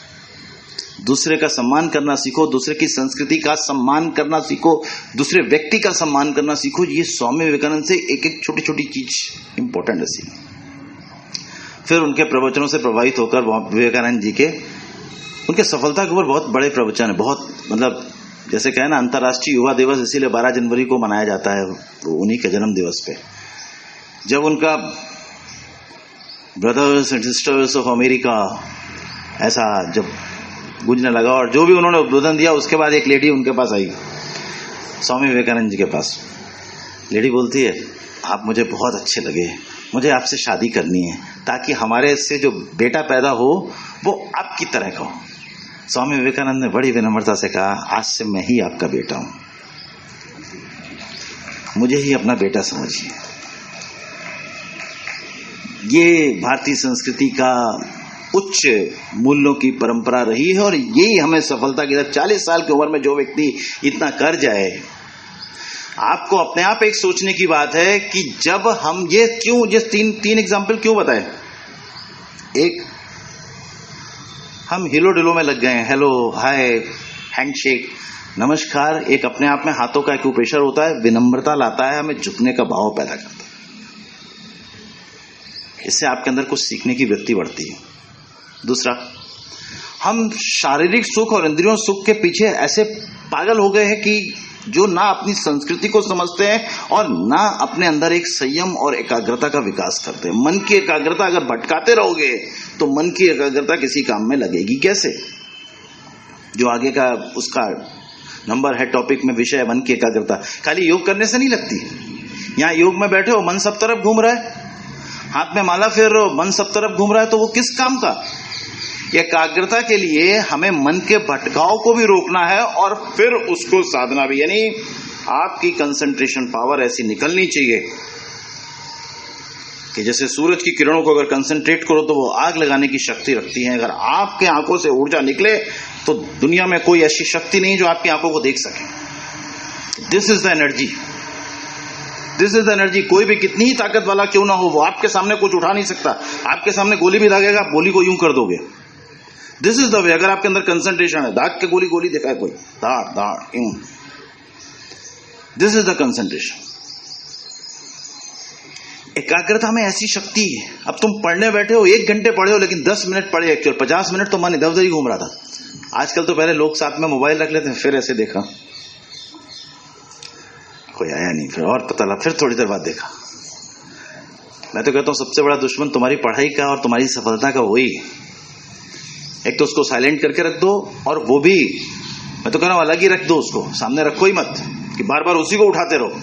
दूसरे का सम्मान करना सीखो, दूसरे की संस्कृति का सम्मान करना सीखो, दूसरे व्यक्ति का सम्मान करना सीखो। ये स्वामी विवेकानंद से एक एक छोटी छोटी चीज इंपॉर्टेंट है सीखना। फिर उनके प्रवचनों से प्रभावित होकर विवेकानंद जी के उनके सफलता के ऊपर बहुत बड़े प्रवचन है, बहुत मतलब जैसे कहे ना अंतर्राष्ट्रीय युवा दिवस इसीलिए 12 जनवरी को मनाया जाता है, उन्हीं के जन्म दिवस पे। जब उनका brothers and sisters of America ऐसा जब गूंजने लगा और जो भी उन्होंने उद्बोधन दिया, उसके बाद एक लेडी उनके पास आई, स्वामी विवेकानंद जी के पास। लेडी बोलती है आप मुझे बहुत अच्छे लगे, मुझे आपसे शादी करनी है ताकि हमारे से जो बेटा पैदा हो वो आपकी तरह का हो। स्वामी विवेकानंद ने बड़ी विनम्रता से कहा आज से मैं ही आपका बेटा हूं, मुझे ही अपना बेटा समझिए। ये भारतीय संस्कृति का उच्च मूल्यों की परंपरा रही है और यही हमें सफलता की तरफ 40 साल की उम्र में जो व्यक्ति इतना कर जाए, आपको अपने आप एक सोचने की बात है कि जब हम ये क्यों, ये तीन एग्जाम्पल क्यों बताए। एक, हम हिलो डिलो में लग गए हैं, हेलो हाय हैंडशेक नमस्कार, एक अपने आप में हाथों का एक्यूप्रेशर होता है, विनम्रता लाता है, हमें झुकने का भाव पैदा करता है। इससे आपके अंदर कुछ सीखने की वृत्ति बढ़ती है। दूसरा, हम शारीरिक सुख और इंद्रियों सुख के पीछे ऐसे पागल हो गए हैं कि जो ना अपनी संस्कृति को समझते हैं और ना अपने अंदर एक संयम और एकाग्रता का विकास करते हैं। मन की एकाग्रता अगर भटकाते रहोगे तो मन की एकाग्रता किसी काम में लगेगी कैसे। जो आगे का उसका नंबर है टॉपिक में विषय है मन की एकाग्रता, खाली योग करने से नहीं लगती। यहाँ योग में बैठे हो, मन सब तरफ घूम रहा है, हाथ में माला फेर रहे हो, मन सब तरफ घूम रहा है, तो वो किस काम का। एकाग्रता के लिए हमें मन के भटकाव को भी रोकना है और फिर उसको साधना भी, यानी आपकी कंसंट्रेशन पावर ऐसी निकलनी चाहिए कि जैसे सूरज की किरणों को अगर कंसंट्रेट करो तो वो आग लगाने की शक्ति रखती है। अगर आपके आंखों से ऊर्जा निकले तो दुनिया में कोई ऐसी शक्ति नहीं जो आपकी आंखों को देख सके। This is the energy. This is the energy. कोई भी कितनी ही ताकत वाला क्यों ना हो, वो आपके सामने कुछ उठा नहीं सकता। आपके सामने गोली भी दागेगा, आप गोली को यूं कर दोगे। This is the way. अगर आपके अंदर कंसंट्रेशन है, दाग के गोली गोली देखा है कोई, दाड़ दाड़ यूं, दिस इज द कंसंट्रेशन। एकाग्रता में ऐसी शक्ति है। अब तुम पढ़ने बैठे हो, 1 घंटे पढ़े हो, लेकिन 10 मिनट पढ़े, एक्चुअल 50 मिनट तो मन इधर उधर ही घूम रहा था। आजकल तो पहले लोग साथ में मोबाइल रख लेते हैं, फिर ऐसे देखा, कोई आया नहीं, फिर और पता लगा, फिर थोड़ी देर बाद देखा। मैं तो कहता हूं सबसे बड़ा दुश्मन तुम्हारी पढ़ाई का और तुम्हारी सफलता का वही। एक तो उसको साइलेंट करके रख दो, और वो भी मैं तो कह रहा हूं अलग ही रख दो, उसको सामने रखो ही मत कि बार बार उसी को उठाते रहो।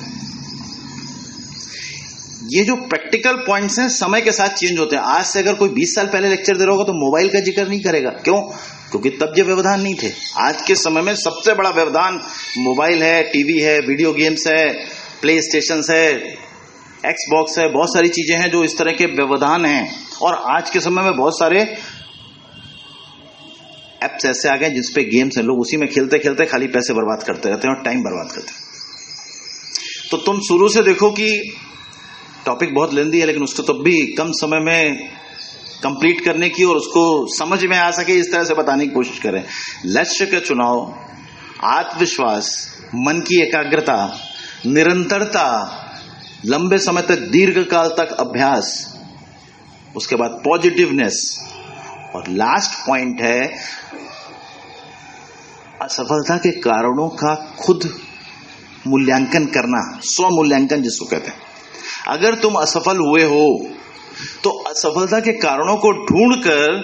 ये जो प्रैक्टिकल पॉइंट्स हैं समय के साथ चेंज होते हैं। आज से अगर कोई 20 साल पहले लेक्चर दे रहा होगा तो मोबाइल का जिक्र नहीं करेगा। क्यों? क्योंकि तब ये व्यवधान नहीं थे। आज के समय में सबसे बड़ा व्यवधान मोबाइल है, टीवी है, वीडियो गेम्स है, प्ले स्टेशन है, एक्सबॉक्स है, बहुत सारी चीजें हैं जो इस तरह के व्यवधान हैं। और आज के समय में बहुत सारे एप्स ऐसे आ गए जिसपे गेम्स हैं, लोग उसी में खेलते खेलते खाली पैसे बर्बाद करते रहते हैं और टाइम बर्बाद करते हैं। तो तुम शुरू से देखो कि टॉपिक बहुत लेंदी है, लेकिन उसको तब भी कम समय में कंप्लीट करने की और उसको समझ में आ सके इस तरह से बताने की कोशिश करें। लक्ष्य का चुनाव, आत्मविश्वास, मन की एकाग्रता, निरंतरता, लंबे समय तक, दीर्घ काल तक अभ्यास, उसके बाद पॉजिटिवनेस, और लास्ट पॉइंट है असफलता के कारणों का खुद मूल्यांकन करना, स्व-मूल्यांकन जिसको कहते हैं। अगर तुम असफल हुए हो तो असफलता के कारणों को ढूंढकर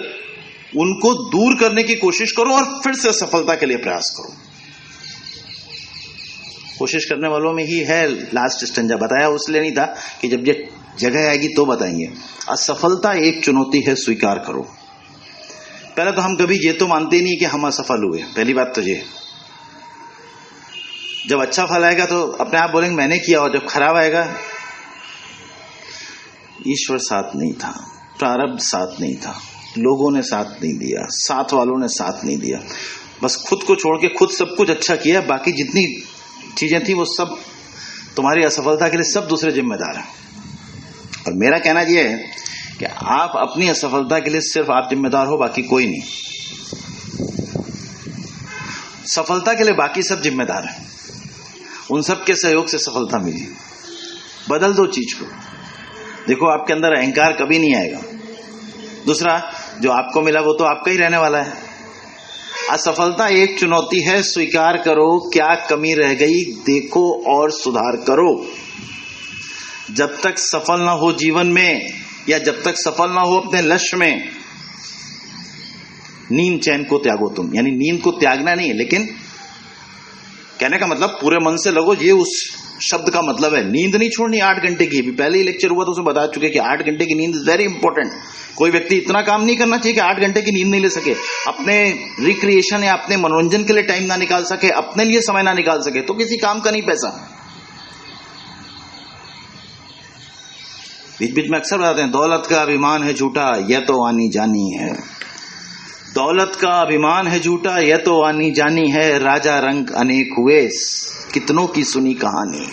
उनको दूर करने की कोशिश करो और फिर से सफलता के लिए प्रयास करो। कोशिश करने वालों में ही है लास्ट स्टेंजा। बताया उसलिए नहीं था कि जब ये जगह आएगी तो बताएंगे। असफलता एक चुनौती है, स्वीकार करो। पहले तो हम कभी ये तो मानते ही नहीं कि हम असफल हुए। पहली बात तो ये, जब अच्छा फल आएगा तो अपने आप बोलेंगे मैंने किया, और जब खराब आएगा ईश्वर साथ नहीं था, प्रारब्ध साथ नहीं था, लोगों ने साथ नहीं दिया, साथ वालों ने साथ नहीं दिया, बस खुद को छोड़ के खुद सब कुछ अच्छा किया, बाकी जितनी चीजें थी वो सब तुम्हारी असफलता के लिए सब दूसरे जिम्मेदार हैं। और मेरा कहना यह है कि आप अपनी असफलता के लिए सिर्फ आप जिम्मेदार हो, बाकी कोई नहीं। सफलता के लिए बाकी सब जिम्मेदार हैं, उन सब के सहयोग से सफलता मिली। बदल दो चीज को। देखो आपके अंदर अहंकार कभी नहीं आएगा। दूसरा, जो आपको मिला वो तो आपका ही रहने वाला है। असफलता एक चुनौती है, स्वीकार करो क्या कमी रह गई, देखो और सुधार करो। जब तक सफल ना हो जीवन में, या जब तक सफल ना हो अपने लक्ष्य में, नींद चैन को त्यागो तुम। यानी नींद को त्यागना नहीं है, लेकिन कहने का मतलब पूरे मन से लगो, ये उस शब्द का मतलब है। नींद नहीं छोड़नी 8 घंटे की। भी पहले ही लेक्चर हुआ तो उसमें बता चुके कि 8 घंटे की नींद इज वेरी इंपॉर्टेंट। कोई व्यक्ति इतना काम नहीं करना चाहिए कि 8 घंटे की नींद नहीं ले सके, अपने रिक्रिएशन या अपने मनोरंजन के लिए टाइम ना निकाल सके, अपने लिए समय ना निकाल सके, तो किसी काम का नहीं पैसा। बीच बीच में अक्सर बताते हैं दौलत का अभिमान है झूठा, यह तो आनी जानी है। दौलत का अभिमान है झूठा, यह तो आनी जानी है। राजा रंग अनेक हुए, कितनों की सुनी कहानी।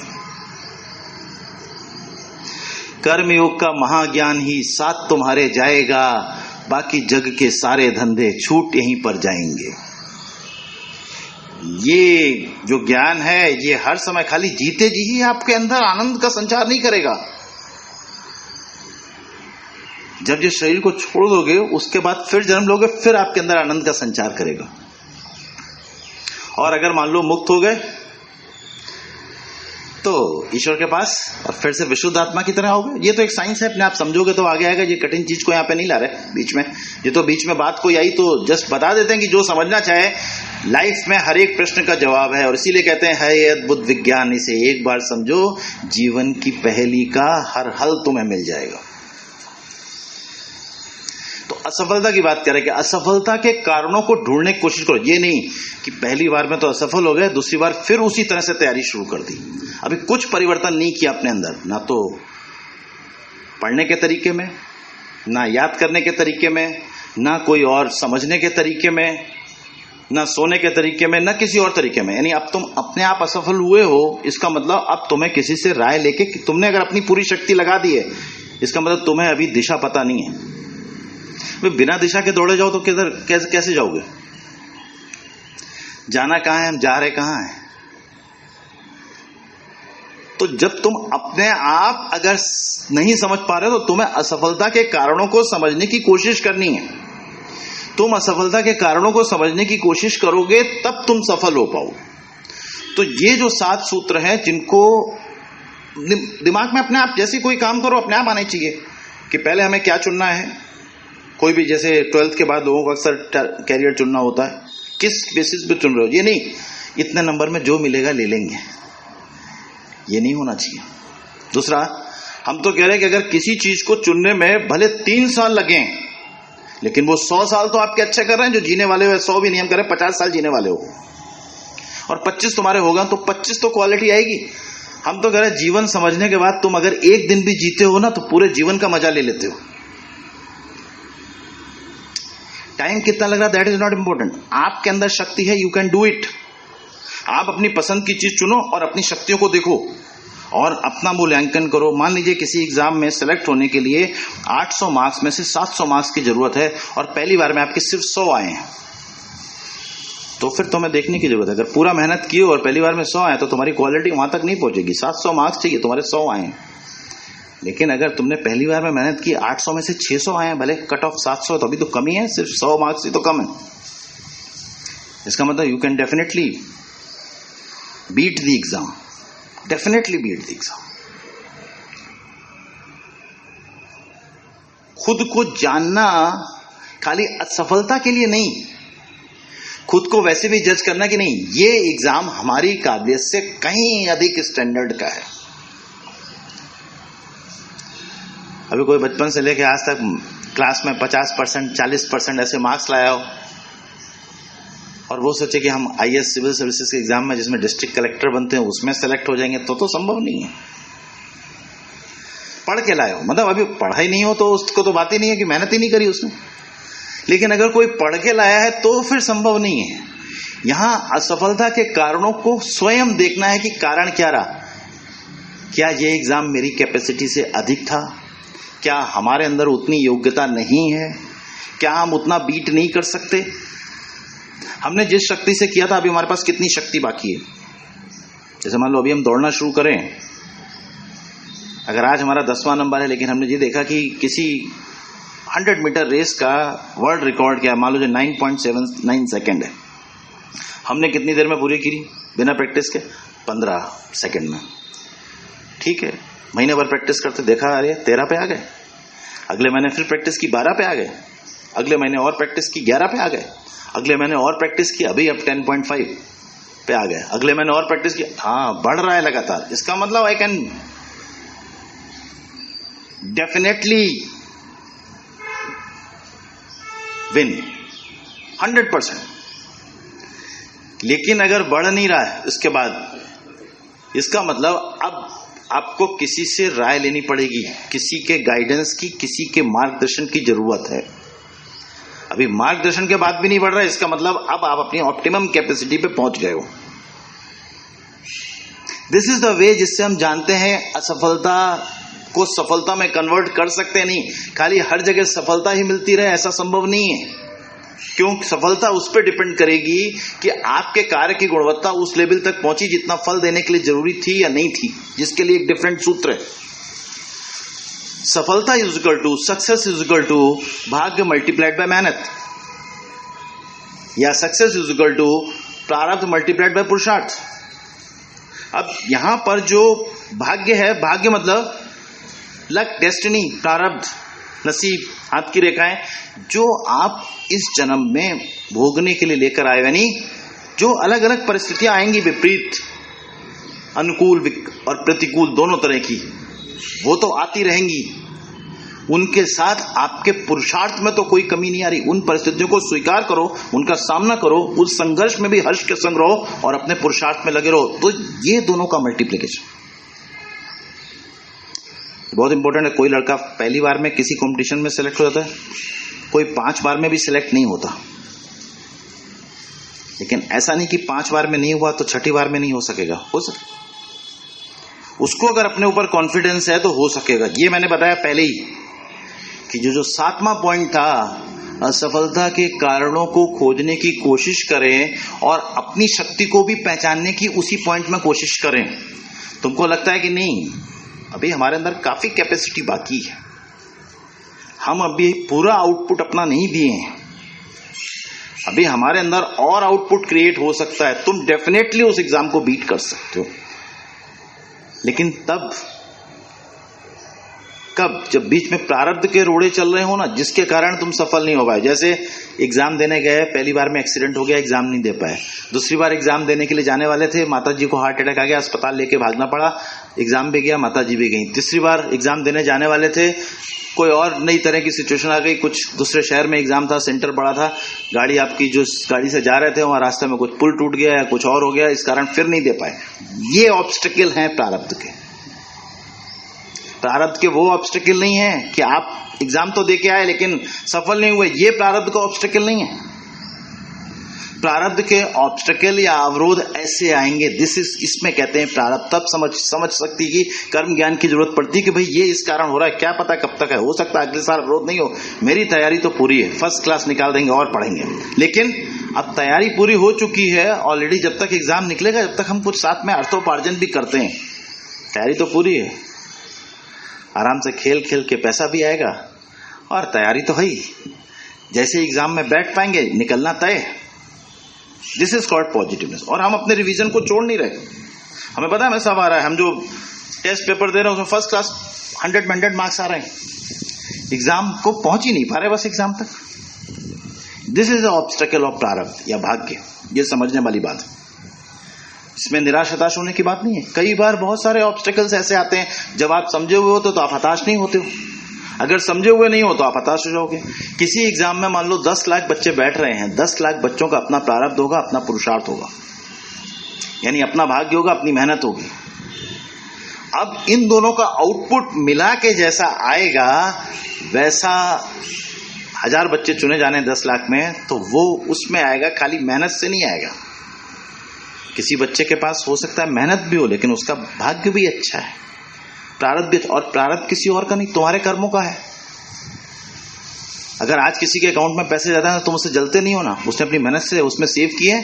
कर्मयोग का महाज्ञान ही साथ तुम्हारे जाएगा, बाकी जग के सारे धंधे छूट यहीं पर जाएंगे। ये जो ज्ञान है ये हर समय खाली जीते जी ही आपके अंदर आनंद का संचार नहीं करेगा। जब ये शरीर को छोड़ दोगे उसके बाद फिर जन्म लोगे, फिर आपके अंदर आनंद का संचार करेगा। और अगर मान लो मुक्त हो गए तो ईश्वर के पास, और फिर से विशुद्ध आत्मा की तरह हो गए। ये तो एक साइंस है, अपने आप समझोगे तो आगे आएगा। ये कठिन चीज को यहाँ पे नहीं ला रहे बीच में। ये तो बीच में बात कोई आई तो जस्ट बता देते हैं कि जो समझना चाहे, लाइफ में हर एक प्रश्न का जवाब है। और इसीलिए कहते हैं है ये अद्भुत विज्ञान, इसे एक बार समझो, जीवन की पहेली का हर हल तुम्हें मिल जाएगा। तो असफलता की बात करें कि असफलता के कारणों को ढूंढने की कोशिश करो। ये नहीं कि पहली बार में तो असफल हो गए, दूसरी बार फिर उसी तरह से तैयारी शुरू कर दी। अभी कुछ परिवर्तन नहीं किया अपने अंदर, ना तो पढ़ने के तरीके में, ना याद करने के तरीके में, ना कोई और समझने के तरीके में। ना सोने के तरीके में, ना किसी और तरीके में। यानी अब तुम अपने आप असफल हुए हो, इसका मतलब अब तुम्हें किसी से राय लेके, तुमने अगर अपनी पूरी शक्ति लगा दी है, इसका मतलब तुम्हें अभी दिशा पता नहीं है। भाई बिना दिशा के दौड़े जाओ तो किधर कैसे जाओगे? जाना कहां है, हम जा रहे कहां हैं? तो जब तुम अपने आप अगर नहीं समझ पा रहे हो तो तुम्हें असफलता के कारणों को समझने की कोशिश करनी है। तुम असफलता के कारणों को समझने की कोशिश करोगे तब तुम सफल हो पाओगे। तो ये जो 7 सूत्र हैं, जिनको दिमाग में अपने आप, जैसे कोई काम करो अपने आप आने चाहिए कि पहले हमें क्या चुनना है। कोई भी, जैसे 12th के बाद लोगों को अक्सर कैरियर चुनना होता है, किस बेसिस पे चुन रहे हो? ये नहीं इतने नंबर में जो मिलेगा ले लेंगे, ये नहीं होना चाहिए। दूसरा, हम तो कह रहे हैं कि अगर किसी चीज को चुनने में भले 3 साल लगे, लेकिन वो 100 साल तो आपके अच्छे कर रहे हैं। जो जीने वाले हो 100 भी नहीं, हम कह रहे 50 साल जीने वाले हो, और 25 तुम्हारे होगा तो 25 तो क्वालिटी आएगी। हम तो कह रहे हैं जीवन समझने के बाद तुम अगर एक दिन भी जीते हो ना, तो पूरे जीवन का मजा ले लेते हो। टाइम कितना लग रहा है दैट इज नॉट इंपॉर्टेंट। आपके अंदर शक्ति है, यू कैन डू इट। आप अपनी पसंद की चीज चुनो और अपनी शक्तियों को देखो और अपना मूल्यांकन करो। मान लीजिए किसी एग्जाम में सेलेक्ट होने के लिए 800 मार्क्स में से 700 मार्क्स की जरूरत है और पहली बार में आपके सिर्फ 100 आए हैं, तो फिर तुम्हें देखने की जरूरत है। अगर पूरा मेहनत की और पहली बार में 100 आए तो तुम्हारी क्वालिटी वहां तक नहीं पहुंचेगी। 700 मार्क्स चाहिए, तुम्हारे 100 आए। लेकिन अगर तुमने पहली बार में मेहनत की, 800 में से 600 आए, भले कट ऑफ 700, तो अभी तो कमी है, सिर्फ 100 मार्क्स ही तो कम है। इसका मतलब you can definitely beat the exam, definitely beat the exam. खुद को जानना खाली असफलता के लिए नहीं, खुद को वैसे भी जज करना कि नहीं ये एग्जाम हमारी काबिलियत से कहीं अधिक स्टैंडर्ड का है। अभी कोई बचपन से लेकर आज तक क्लास में 50%, 40% ऐसे मार्क्स लाया हो और वो सोचे कि हम आईएएस सिविल सर्विसेज के एग्जाम में, जिसमें डिस्ट्रिक्ट कलेक्टर बनते हैं, उसमें सेलेक्ट हो जाएंगे, तो संभव नहीं है। पढ़ के लाए हो, मतलब अभी पढ़ाई नहीं हो तो उसको तो बात ही नहीं है कि मेहनत ही नहीं करी उसने। लेकिन अगर कोई पढ़ के लाया है तो फिर संभव नहीं है। यहां असफलता के कारणों को स्वयं देखना है कि कारण क्या रहा। क्या ये एग्जाम मेरी कैपेसिटी से अधिक था? क्या हमारे अंदर उतनी योग्यता नहीं है? क्या हम उतना बीट नहीं कर सकते? हमने जिस शक्ति से किया था, अभी हमारे पास कितनी शक्ति बाकी है? जैसे मान लो अभी हम दौड़ना शुरू करें, अगर आज हमारा 10वां नंबर है, लेकिन हमने ये देखा कि किसी 100 मीटर रेस का वर्ल्ड रिकॉर्ड क्या है, मान लो जो 9.79 सेकेंड है, हमने कितनी देर में पूरी की बिना प्रैक्टिस के? 15 सेकेंड में। ठीक है, महीने भर प्रैक्टिस करते देखा, अरे 13 पे आ गए। अगले महीने फिर प्रैक्टिस की 12 पे आ गए, अगले महीने और प्रैक्टिस की 11 पे आ गए, अगले महीने और प्रैक्टिस की, अभी अब 10.5 पे आ गए, अगले महीने और प्रैक्टिस की। हाँ, बढ़ रहा है लगातार। इसका मतलब आई कैन डेफिनेटली विन 100%। लेकिन अगर बढ़ नहीं रहा है इसके बाद, इसका मतलब अब आपको किसी से राय लेनी पड़ेगी, किसी के गाइडेंस की, किसी के मार्गदर्शन की जरूरत है। अभी मार्गदर्शन के बाद भी नहीं बढ़ रहा है, इसका मतलब अब आप अपनी ऑप्टिमम कैपेसिटी पे पहुंच गए हो। दिस इज द वे जिससे हम जानते हैं असफलता को सफलता में कन्वर्ट कर सकते हैं। नहीं खाली हर जगह सफलता ही मिलती रहे, ऐसा संभव नहीं है। क्यों? सफलता उस पर डिपेंड करेगी कि आपके कार्य की गुणवत्ता उस लेवल तक पहुंची जितना फल देने के लिए जरूरी थी या नहीं थी, जिसके लिए एक डिफरेंट सूत्र है। सफलता is equal to, success is equal to भाग्य मल्टीप्लाइड बाय मेहनत, या सक्सेस इज इक्वल टू प्रारब्ध मल्टीप्लाइड बाय पुरुषार्थ। अब यहां पर जो भाग्य है, भाग्य मतलब लक, डेस्टिनी, प्रारब्ध, नसीब, हाथ की रेखाएं, जो आप इस जन्म में भोगने के लिए लेकर आए, यानी जो अलग अलग परिस्थितियां आएंगी, विपरीत, अनुकूल और प्रतिकूल दोनों तरह की, वो तो आती रहेंगी। उनके साथ आपके पुरुषार्थ में तो कोई कमी नहीं आ रही। उन परिस्थितियों को स्वीकार करो, उनका सामना करो, उस संघर्ष में भी हर्ष के संग रहो और अपने पुरुषार्थ में लगे रहो। तो ये दोनों का मल्टीप्लिकेशन बहुत इंपॉर्टेंट है। कोई लड़का पहली बार में किसी कंपटीशन में सेलेक्ट हो जाता है, कोई 5 बार में भी सिलेक्ट नहीं होता। लेकिन ऐसा नहीं कि 5 बार में नहीं हुआ तो 6ठी बार में नहीं हो सकेगा, हो सके। उसको अगर अपने ऊपर कॉन्फिडेंस है तो हो सकेगा। ये मैंने बताया पहले ही कि जो 7वां पॉइंट था, असफलता के कारणों को खोजने की कोशिश करें और अपनी शक्ति को भी पहचानने की उसी पॉइंट में कोशिश करें। तुमको लगता है कि नहीं, अभी हमारे अंदर काफी कैपेसिटी बाकी है, हम अभी पूरा आउटपुट अपना नहीं दिए हैं, अभी हमारे अंदर और आउटपुट क्रिएट हो सकता है। तुम डेफिनेटली उस एग्जाम को बीट कर सकते हो, लेकिन तब कब, जब बीच में प्रारब्ध के रोड़े चल रहे हो ना, जिसके कारण तुम सफल नहीं हो पाए। जैसे एग्जाम देने गए, पहली बार में एक्सीडेंट हो गया, एग्जाम नहीं दे पाए। दूसरी बार एग्जाम देने के लिए जाने वाले थे, माताजी को हार्ट अटैक आ गया, अस्पताल लेके भागना पड़ा, एग्जाम भी गया, माताजी भी गई। तीसरी बार एग्जाम देने जाने वाले थे, कोई और नई तरह की सिचुएशन आ गई, कुछ दूसरे शहर में एग्जाम था, सेंटर पड़ा था, गाड़ी आपकी जो गाड़ी से जा रहे थे वहां रास्ते में कुछ पुल टूट गया या कुछ और हो गया, इस कारण फिर नहीं दे पाए। ये ऑब्स्टेकल हैं प्रारब्ध के। प्रारब्ध के वो ऑब्स्टेकल नहीं है कि आप एग्जाम तो दे के आए लेकिन सफल नहीं हुए, ये प्रारब्ध का ऑब्स्टेकल नहीं है। प्रारब्ध के ऑब्स्टेकल या अवरोध ऐसे आएंगे, इसमें कहते हैं प्रारब्ध। तब समझ सकती कि कर्म ज्ञान की जरूरत पड़ती कि भाई ये इस कारण हो रहा है, क्या पता कब तक है, हो सकता है अगले साल अवरोध नहीं हो, मेरी तैयारी तो पूरी है, फर्स्ट क्लास निकाल देंगे और पढ़ेंगे। लेकिन अब तैयारी पूरी हो चुकी है ऑलरेडी, जब तक एग्जाम निकलेगा, जब तक हम कुछ साथ में अर्थोपार्जन भी करते हैं, तैयारी तो पूरी है, आराम से खेल खेल के पैसा भी आएगा और तैयारी तो है ही। जैसे एग्जाम में बैठ पाएंगे, निकलना तय। This is called positiveness. और हम अपने रिवीजन को छोड़ नहीं रहे, हमें पता है हमें सब आ रहा है, हम जो टेस्ट पेपर दे रहे हैं उसमें फर्स्ट क्लास 100 में 100 मार्क्स आ रहे हैं, एग्जाम को पहुंच ही नहीं पा रहे बस एग्जाम तक। This is the obstacle of प्रारब्ध या भाग्य। ये समझने वाली बात है, इसमें निराश हताश होने की बात नहीं है। कई बार बहुत सारे ऑब्स्टेकल्स ऐसे आते हैं, जब आप समझे हुए हो तो आप हताश नहीं होते हो, अगर समझे हुए नहीं हो तो आप हताश हो जाओगे। किसी एग्जाम में मान लो 10 लाख बच्चे बैठ रहे हैं, 10 लाख बच्चों का अपना प्रारब्ध होगा, अपना पुरुषार्थ होगा, यानी अपना भाग्य होगा, अपनी मेहनत होगी। अब इन दोनों का आउटपुट मिला के जैसा आएगा, वैसा 1000 बच्चे चुने जाने 10 लाख में, तो वो उसमें आएगा, खाली मेहनत से नहीं आएगा। किसी बच्चे के पास हो सकता है मेहनत भी हो, लेकिन उसका भाग्य भी अच्छा है, प्रारब्ध भी, और प्रारब्ध किसी और का नहीं, तुम्हारे कर्मों का है। अगर आज किसी के अकाउंट में पैसे ज्यादा है, तुम उससे जलते नहीं हो ना, उसने अपनी मेहनत से उसमें सेव किए,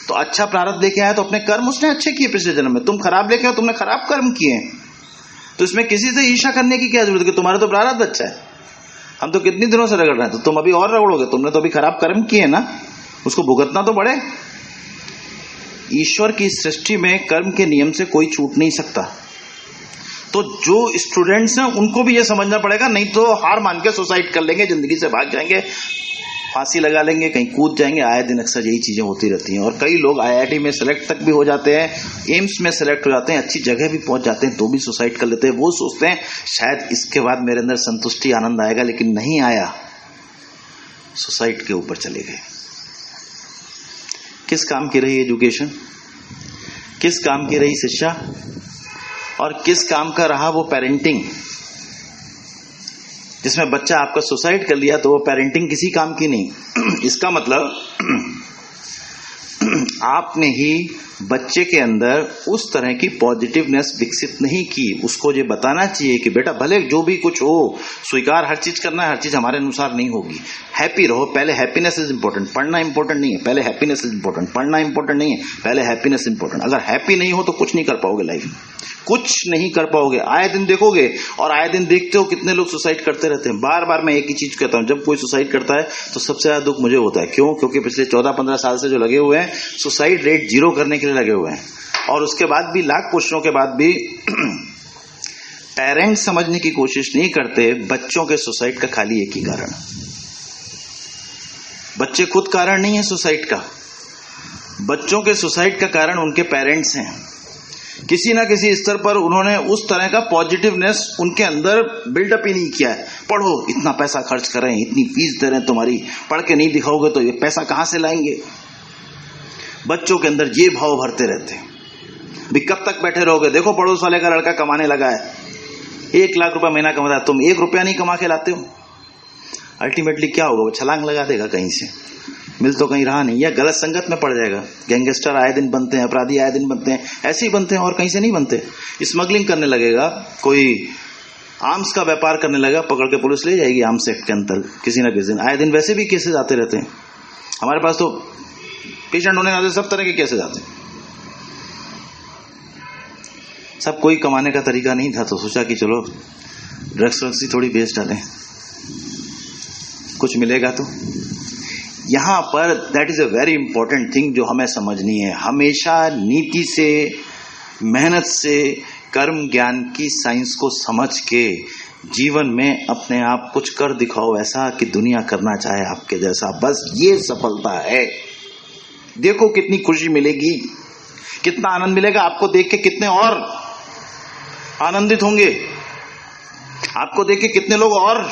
तो अच्छा प्रारब्ध लेके आया, तो अपने कर्म उसने अच्छे किए पिछले जन्म में। तुम खराब लेके आओ, तुमने खराब कर्म किए, तो इसमें किसी से ईर्ष्या करने की क्या जरूरत है, तुम्हारा तो प्रारब्ध अच्छा है। हम तो कितनी दिनों से रगड़ रहे हैं, तो तुम अभी और रगड़ोगे, तुमने तो अभी खराब कर्म किए ना, उसको भुगतना तो पड़े। ईश्वर की सृष्टि में कर्म के नियम से कोई छूट नहीं सकता। तो जो स्टूडेंट्स हैं उनको भी ये समझना पड़ेगा, नहीं तो हार मान के सुसाइड कर लेंगे, जिंदगी से भाग जाएंगे, फांसी लगा लेंगे, कहीं कूद जाएंगे। आए दिन अक्सर यही चीजें होती रहती हैं। और कई लोग IIT में सेलेक्ट तक भी हो जाते हैं, एम्स में सेलेक्ट हो जाते हैं, अच्छी जगह भी पहुंच जाते हैं, तो भी सुसाइड कर लेते हैं। वो सोचते हैं शायद इसके बाद मेरे अंदर संतुष्टि आनंद आएगा, लेकिन नहीं आया, सुसाइड के ऊपर चले गए। किस काम की रही एजुकेशन, किस काम की रही शिक्षा, और किस काम का रहा वो पेरेंटिंग, जिसमें बच्चा आपका सुसाइड कर लिया, तो वो पेरेंटिंग किसी काम की नहीं। इसका मतलब आपने ही बच्चे के अंदर उस तरह की पॉजिटिवनेस विकसित नहीं की। उसको ये बताना चाहिए कि बेटा भले जो भी कुछ हो, स्वीकार हर चीज करना है, हर चीज हमारे अनुसार नहीं होगी, हैप्पी रहो। पहले हैप्पीनेस इज इंपॉर्टेंट, पढ़ना इंपॉर्टेंट नहीं है, पहले हैप्पीनेस इज इंपॉर्टेंट, पढ़ना इंपॉर्टेंट नहीं है, पहले हैप्पीनेस इंपॉर्टेंट। अगर हैप्पी नहीं हो तो कुछ नहीं कर पाओगे लाइफ में, कुछ नहीं कर पाओगे। आए दिन देखोगे, और आए दिन देखते हो कितने लोग सुसाइड करते रहते हैं। बार बार मैं एक ही चीज कहता हूं, जब कोई सुसाइड करता है तो सबसे ज्यादा दुख मुझे होता है। क्यों? क्योंकि पिछले 14-15 साल से जो लगे हुए हैं, सुसाइड रेट 0 करने के लिए लगे हुए हैं, और उसके बाद भी लाख कोशिशों के बाद भी पेरेंट्स समझने की कोशिश नहीं करते। बच्चों के सुसाइड का खाली एक ही कारण, बच्चे खुद कारण नहीं है सुसाइड का, बच्चों के सुसाइड का कारण उनके पेरेंट्स हैं। किसी ना किसी स्तर पर उन्होंने उस तरह का पॉजिटिवनेस उनके अंदर बिल्डअप ही नहीं किया है। पढ़ो, इतना पैसा खर्च कर रहे हैं, इतनी फीस दे रहे हैं तुम्हारी, पढ़ के नहीं दिखाओगे तो ये पैसा कहां से लाएंगे। बच्चों के अंदर ये भाव भरते रहते हैं। भी कब तक बैठे रहोगे, देखो पड़ोस वाले का लड़का कमाने लगा है, 1 लाख रुपया महीना कमाता है, तुम 1 रुपया नहीं कमा के लाते हो। अल्टीमेटली क्या होगा, वो छलांग लगा देगा कहीं से, मिल तो कहीं रहा नहीं, या गलत संगत में पड़ जाएगा। गैंगस्टर आए दिन बनते हैं, अपराधी आए दिन बनते हैं, ऐसे ही बनते हैं और कहीं से नहीं बनते। स्मगलिंग करने लगेगा, कोई आर्म्स का व्यापार करने लगा, पकड़ के पुलिस ले जाएगी आर्म्स एक्ट के अंतर्गत किसी ना किसी दिन। आए दिन वैसे भी केसेस आते रहते हैं हमारे पास, तो पेशेंट होने के सब तरह के केसेस आते हैं। सब कोई कमाने का तरीका नहीं था, तो सोचा कि चलो ड्रग्स ही थोड़ी बेच डालें, कुछ मिलेगा। तो यहां पर that is a very important thing जो हमें समझनी है। हमेशा नीति से, मेहनत से, कर्म ज्ञान की साइंस को समझ के जीवन में अपने आप कुछ कर दिखाओ ऐसा कि दुनिया करना चाहे आपके जैसा। बस ये सफलता है। देखो कितनी खुशी मिलेगी, कितना आनंद मिलेगा आपको देख के, कितने और आनंदित होंगे आपको देख के, कितने लोग और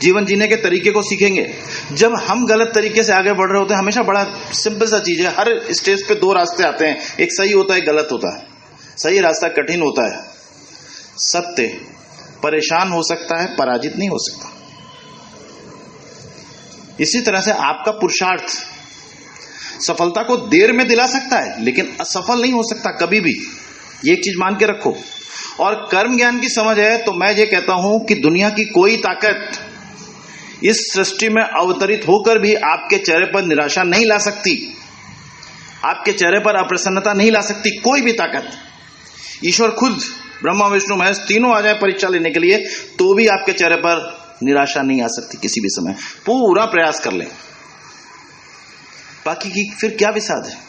जीवन जीने के तरीके को सीखेंगे। जब हम गलत तरीके से आगे बढ़ रहे होते हैं, हमेशा बड़ा सिंपल सा चीज है, हर स्टेज पे दो रास्ते आते हैं, एक सही होता है, एक गलत होता है। सही रास्ता कठिन होता है, सत्य परेशान हो सकता है, पराजित नहीं हो सकता। इसी तरह से आपका पुरुषार्थ सफलता को देर में दिला सकता है, लेकिन असफल नहीं हो सकता कभी भी। ये एक चीज मान के रखो। और कर्म ज्ञान की समझ है तो मैं ये कहता हूं कि दुनिया की कोई ताकत इस सृष्टि में अवतरित होकर भी आपके चेहरे पर निराशा नहीं ला सकती, आपके चेहरे पर अप्रसन्नता नहीं ला सकती। कोई भी ताकत, ईश्वर खुद ब्रह्मा विष्णु महेश तीनों आ जाए परीक्षा लेने के लिए, तो भी आपके चेहरे पर निराशा नहीं आ सकती किसी भी समय। पूरा प्रयास कर ले, बाकी की फिर क्या विषाद है।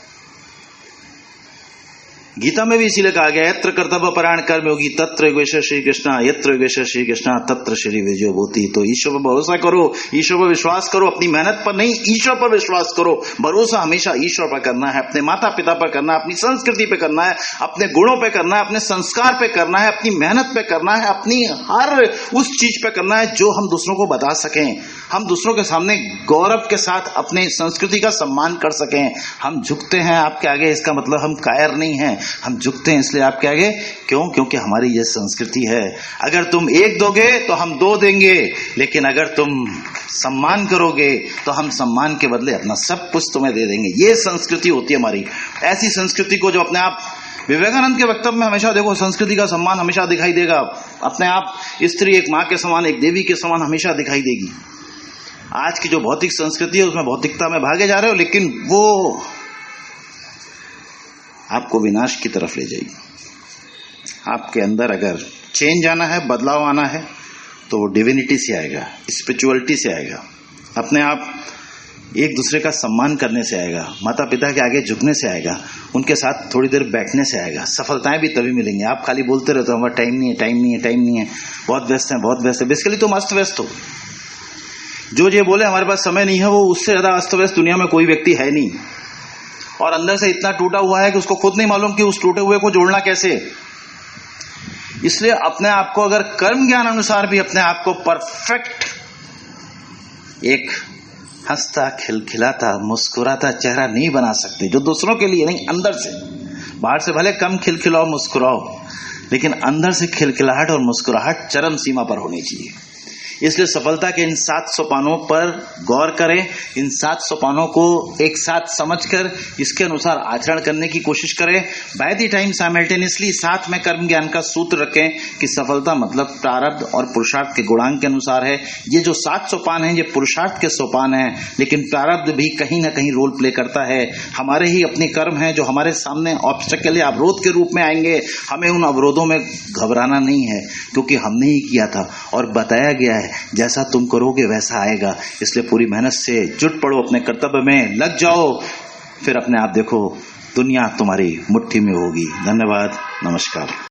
गीता में भी इसीलिए कहा गया, यत्र कर्तव्य परायण कर्मयोगी तत्र योगेश्वर श्री कृष्ण, यत्र योगेश्वर श्री कृष्ण तत्र श्री विजयो भूति। तो ईश्वर पर भरोसा करो, ईश्वर पर विश्वास करो, अपनी मेहनत पर नहीं, ईश्वर पर विश्वास करो। भरोसा हमेशा ईश्वर पर करना है, अपने माता पिता पर करना है, अपनी संस्कृति पे करना है, अपने गुणों पे करना है, अपने संस्कार पे करना है, अपनी मेहनत पे करना है, अपनी हर उस चीज पे करना है जो हम दूसरों को बता सकें, हम दूसरों के सामने गौरव के साथ अपने संस्कृति का सम्मान कर सकें। हम झुकते हैं आपके आगे, इसका मतलब हम कायर नहीं हैं, हम झुकते हैं इसलिए आपके आगे। क्यों? क्योंकि हमारी ये संस्कृति है। अगर तुम एक दोगे तो हम दो देंगे, लेकिन अगर तुम सम्मान करोगे तो हम सम्मान के बदले अपना सब कुछ तुम्हें दे देंगे। ये संस्कृति होती है हमारी। ऐसी संस्कृति को जो अपने आप, विवेकानंद के वक्तव्य में हमेशा देखो संस्कृति का सम्मान हमेशा दिखाई देगा। अपने आप स्त्री एक माँ के समान, एक देवी के समान हमेशा दिखाई देगी। आज की जो भौतिक संस्कृति है उसमें भौतिकता में भागे जा रहे हो, लेकिन वो आपको विनाश की तरफ ले जाएगी। आपके अंदर अगर चेंज आना है, बदलाव आना है, तो वो डिविनिटी से आएगा, स्पिरिचुअलिटी से आएगा, अपने आप एक दूसरे का सम्मान करने से आएगा, माता पिता के आगे झुकने से आएगा, उनके साथ थोड़ी देर बैठने से आएगा। सफलताएं भी तभी मिलेंगी। आप खाली बोलते रहते हो हमारा टाइम नहीं है, टाइम नहीं है, टाइम नहीं है, बहुत व्यस्त है, बहुत व्यस्त है। बेसिकली तुम अस्त व्यस्त हो। जो ये बोले हमारे पास समय नहीं है, वो उससे ज्यादा अस्त व्यस्त दुनिया में कोई व्यक्ति है नहीं, और अंदर से इतना टूटा हुआ है कि उसको खुद नहीं मालूम कि उस टूटे हुए को जोड़ना कैसे। इसलिए अपने आप को अगर कर्म ज्ञान अनुसार भी अपने आप को परफेक्ट एक हंसता, खिलखिलाता, मुस्कुराता चेहरा नहीं बना सकते, जो दूसरों के लिए नहीं, अंदर से। बाहर से भले कम खिलखिलाओ, मुस्कुराओ, लेकिन अंदर से खिलखिलाहट और मुस्कुराहट चरम सीमा पर होनी चाहिए। इसलिए सफलता के इन 7 सोपानों पर गौर करें, इन 7 सोपानों को एक साथ समझकर इसके अनुसार आचरण करने की कोशिश करें। बाय द टाइम साइमल्टेनियसली साथ में कर्म ज्ञान का सूत्र रखें कि सफलता मतलब प्रारब्ध और पुरुषार्थ के गुणांक के अनुसार है। ये जो 7 सोपान हैं ये पुरुषार्थ के सोपान हैं, लेकिन प्रारब्ध भी कहीं ना कहीं रोल प्ले करता है। हमारे ही अपने कर्म हैं जो हमारे सामने ऑब्स्टेकल या अवरोध के रूप में आएंगे। हमें उन अवरोधों में घबराना नहीं है, क्योंकि हमने ही किया था और बताया गया है जैसा तुम करोगे वैसा आएगा। इसलिए पूरी मेहनत से जुट पड़ो, अपने कर्तव्य में लग जाओ, फिर अपने आप देखो दुनिया तुम्हारी मुट्ठी में होगी। धन्यवाद, नमस्कार।